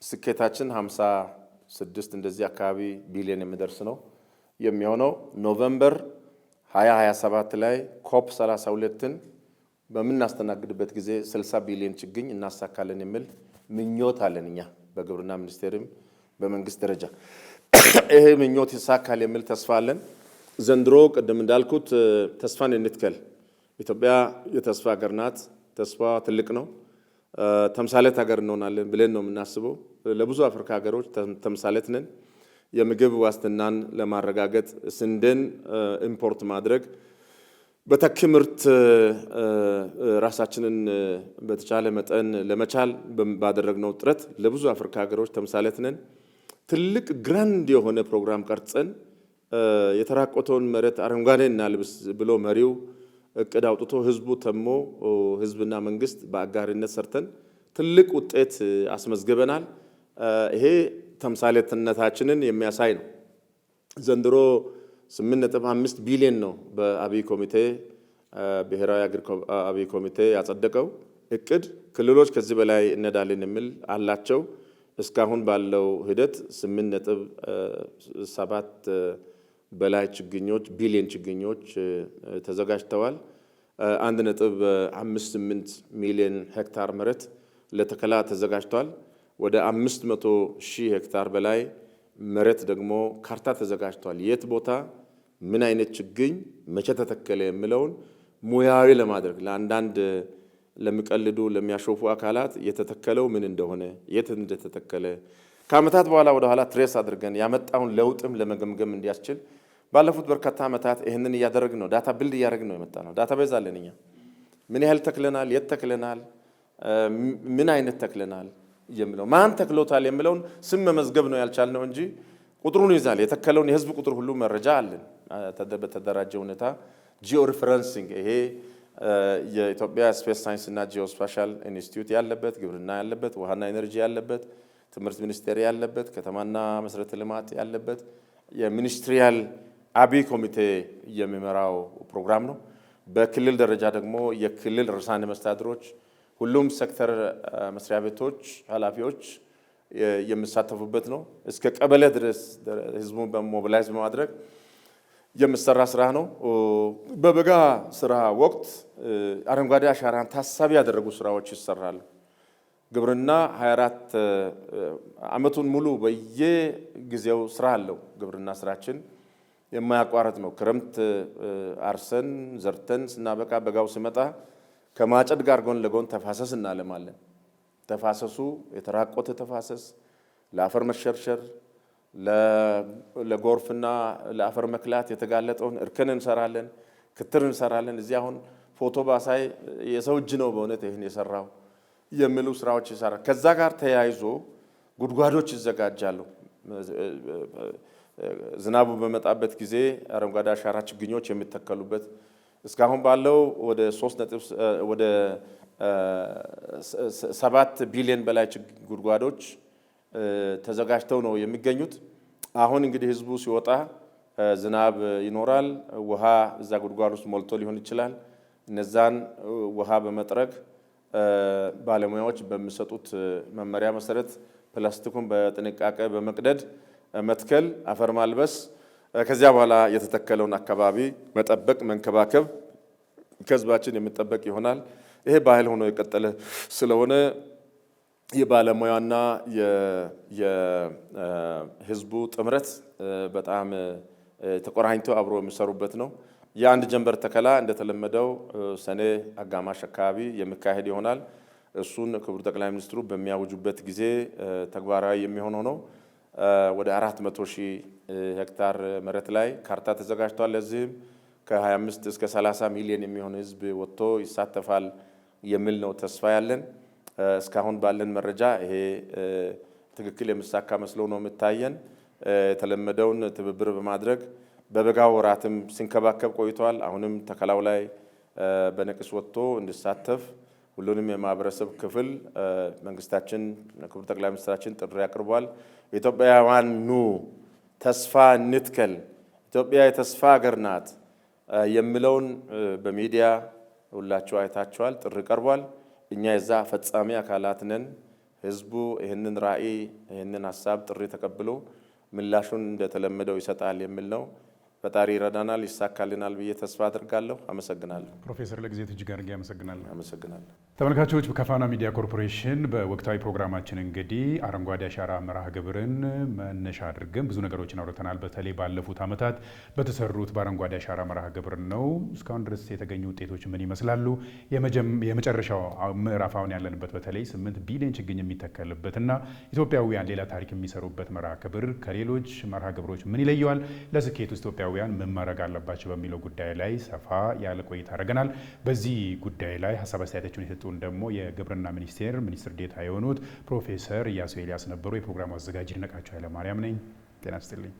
ስኬታችን 56 እንደዚህ አካባቢ ቢሊዮን የሚደርስ ነው የሚሆነው። ኖቬምበር 2027 ላይ ኮፕ 32ን በምናስተናግድበት ጊዜ 60 ቢሊዮን ችግኝ እናሳካለን የሚል ምኞት አለን። እኛ በግብርና ሚኒስቴርም በመንግስት ደረጃ ይሄ ምኞት ይሳካል የሚል ተስፋ አለን። ዘንድሮ ቅድም እንዳልኩት ተስፋን እንትከል። ኢትዮጵያ የተስፋ ሀገር ናት። ተስፋ ትልቅ ነው። ተምሳሌት ሀገር እንሆናለን ብለን ነው የምናስበው። ለብዙ አፍሪካ ሀገሮች ተምሳሌት ነን። የምግብ ዋስትናን ለማረጋገጥ ስንዴን ኢምፖርት ማድረግ በተኪ ምርት ራሳችንን በተቻለ መጠን ለመቻል ባደረግነው ጥረት ለብዙ አፍሪካ ሀገሮች ተምሳሌት ነን። ትልቅ ግራንድ የሆነ ፕሮግራም ቀርጸን የተራቆተውን መሬት አረንጓዴ እናልብስ ብሎ መሪው እቅድ አውጥቶ ህዝቡ ተሞ ህዝብና መንግስት በአጋሪነት ሰርተን ትልቅ ውጤት አስመዝግበናል። ይሄ ተምሳሌትነታችንን የሚያሳይ ነው። ዘንድሮ 8.5 ቢሊዮን ነው በአብይ ኮሚቴ ብሔራዊ አብይ ኮሚቴ ያጸደቀው እቅድ። ክልሎች ከዚህ በላይ እነዳለን የሚል አላቸው። እስካሁን ባለው ሂደት 8.7 በላይ ችግኞች ቢሊዮን ችግኞች ተዘጋጅተዋል። 1.58 ሚሊዮን ሄክታር መሬት ለተከላ ተዘጋጅቷል። ወደ 500,000 ሄክታር በላይ መሬት ደግሞ ካርታ ተዘጋጅቷል። የት ቦታ ምን አይነት ችግኝ መቼ ተተከለ የሚለውን ሙያዊ ለማድረግ ለአንዳንድ ለሚቀልዱ ለሚያሾፉ አካላት የተተከለው ምን እንደሆነ የት እንደተተከለ ከዓመታት በኋላ ወደ ኋላ ትሬስ አድርገን ያመጣውን ለውጥም ለመገምገም እንዲያስችል ባለፉት በርካታ ዓመታት ይህንን እያደረግን ነው። ዳታ ቢልድ እያደረግን ነው የመጣ ነው። ዳታ ቤዝ አለን እኛ ምን ያህል ተክለናል፣ የት ተክለናል፣ ምን አይነት ተክለናል የሚለው ማን ተክሎታል የሚለውን ስም መመዝገብ ነው ያልቻልነው እንጂ ቁጥሩን ይዛል። የተከለውን የህዝብ ቁጥር ሁሉ መረጃ አለን በተደራጀ ሁኔታ። ጂኦ ሪፈረንሲንግ ይሄ የኢትዮጵያ ስፔስ ሳይንስ እና ጂኦስፓሻል ኢንስቲትዩት ያለበት፣ ግብርና ያለበት፣ ውሃና ኤነርጂ ያለበት፣ ትምህርት ሚኒስቴር ያለበት፣ ከተማና መሰረተ ልማት ያለበት የሚኒስትሪያል አብይ ኮሚቴ የሚመራው ፕሮግራም ነው። በክልል ደረጃ ደግሞ የክልል ርዕሳነ መስተዳድሮች ሁሉም ሴክተር መስሪያ ቤቶች ኃላፊዎች የሚሳተፉበት ነው። እስከ ቀበሌ ድረስ ህዝቡን በሞቢላይዝ በማድረግ የሚሰራ ስራ ነው። በበጋ ስራ ወቅት አረንጓዴ አሻራን ታሳቢ ያደረጉ ስራዎች ይሰራሉ። ግብርና 24 ዓመቱን ሙሉ በየጊዜው ስራ አለው። ግብርና ስራችን የማያቋርጥ ነው። ክረምት አርሰን ዘርተን ስናበቃ በጋው ሲመጣ ከማጨድ ጋር ጎን ለጎን ተፋሰስ እናለማለን። ተፋሰሱ የተራቆተ ተፋሰስ ለአፈር መሸርሸር ለጎርፍና ለአፈር መክላት የተጋለጠውን እርከን እንሰራለን፣ ክትር እንሰራለን። እዚህ አሁን ፎቶ ባሳይ የሰው እጅ ነው በእውነት ይህን የሰራው የሚሉ ስራዎች ይሰራል። ከዛ ጋር ተያይዞ ጉድጓዶች ይዘጋጃሉ። ዝናቡ በመጣበት ጊዜ አረንጓዴ አሻራ ችግኞች የሚተከሉበት እስካሁን ባለው ወደ 7 ቢሊዮን በላይ ጉድጓዶች ተዘጋጅተው ነው የሚገኙት። አሁን እንግዲህ ህዝቡ ሲወጣ ዝናብ ይኖራል። ውሃ እዛ ጉድጓድ ውስጥ ሞልቶ ሊሆን ይችላል። እነዛን ውሃ በመጥረግ ባለሙያዎች በሚሰጡት መመሪያ መሰረት ፕላስቲኩን በጥንቃቄ በመቅደድ መትከል፣ አፈር ማልበስ፣ ከዚያ በኋላ የተተከለውን አካባቢ መጠበቅ፣ መንከባከብ ከህዝባችን የሚጠበቅ ይሆናል። ይሄ ባህል ሆኖ የቀጠለ ስለሆነ የባለሙያና የህዝቡ ጥምረት በጣም ተቆራኝተው አብሮ የሚሰሩበት ነው። የአንድ ጀንበር ተከላ እንደተለመደው ሰኔ አጋማሽ አካባቢ የሚካሄድ ይሆናል። እሱን ክቡር ጠቅላይ ሚኒስትሩ በሚያውጁበት ጊዜ ተግባራዊ የሚሆነው ነው። ወደ 400,000 ሄክታር መሬት ላይ ካርታ ተዘጋጅቷል። ለዚህም ከ25 እስከ 30 ሚሊዮን የሚሆን ህዝብ ወጥቶ ይሳተፋል የሚል ነው ተስፋ ያለን። እስካሁን ባለን መረጃ ይሄ ትክክል የሚሳካ መስሎ ነው የሚታየን። የተለመደውን ትብብር በማድረግ በበጋ ወራትም ሲንከባከብ ቆይቷል። አሁንም ተከላው ላይ በነቅስ ወጥቶ እንዲሳተፍ ሁሉንም የማህበረሰብ ክፍል መንግስታችን ክቡር ጠቅላይ ሚኒስትራችን ጥሪ አቅርቧል። ኢትዮጵያውያን ኑ ተስፋ እንትከል፣ ኢትዮጵያ የተስፋ ሀገር ናት የሚለውን በሚዲያ ሁላችሁ አይታችኋል። ጥሪ ቀርቧል። እኛ የዛ ፈጻሚ አካላት ነን። ህዝቡ ይህንን ራዕይ ይህንን ሀሳብ ጥሪ ተቀብሎ ምላሹን እንደተለመደው ይሰጣል የሚል ነው። ፈጣሪ ይረዳናል፣ ይሳካልናል ብዬ ተስፋ አድርጋለሁ። አመሰግናለሁ። ፕሮፌሰር ለጊዜው እጅግ አድርጌ አመሰግናለሁ። አመሰግናለሁ። ተመልካቾች በፋና ሚዲያ ኮርፖሬሽን በወቅታዊ ፕሮግራማችን እንግዲህ አረንጓዴ አሻራ መርሃ ግብርን መነሻ አድርገን ብዙ ነገሮችን አውርተናል። በተለይ ባለፉት ዓመታት በተሰሩት በአረንጓዴ አሻራ መርሃ ግብር ነው። እስካሁን ድረስ የተገኙ ውጤቶች ምን ይመስላሉ? የመጨረሻው ምዕራፍ አሁን ያለንበት በተለይ 8 ቢሊዮን ችግኝ የሚተከልበትና ኢትዮጵያውያን ሌላ ታሪክ የሚሰሩበት መርሃ ግብር ከሌሎች መርሃ ግብሮች ምን ይለየዋል? ለስኬቱ ኢትዮጵያ ኢትዮጵያውያን ምን ማድረግ አለባቸው በሚለው ጉዳይ ላይ ሰፋ ያለ ቆይታ አድርገናል። በዚህ ጉዳይ ላይ ሀሳብ አስተያየታቸውን የሰጡን ደግሞ የግብርና ሚኒስቴር ሚኒስትር ዴኤታ የሆኑት ፕሮፌሰር ኢያሱ ኤልያስ ነበሩ። የፕሮግራሙ አዘጋጅ ይድነቃቸው ኃይለማርያም ነኝ። ጤና ይስጥልኝ።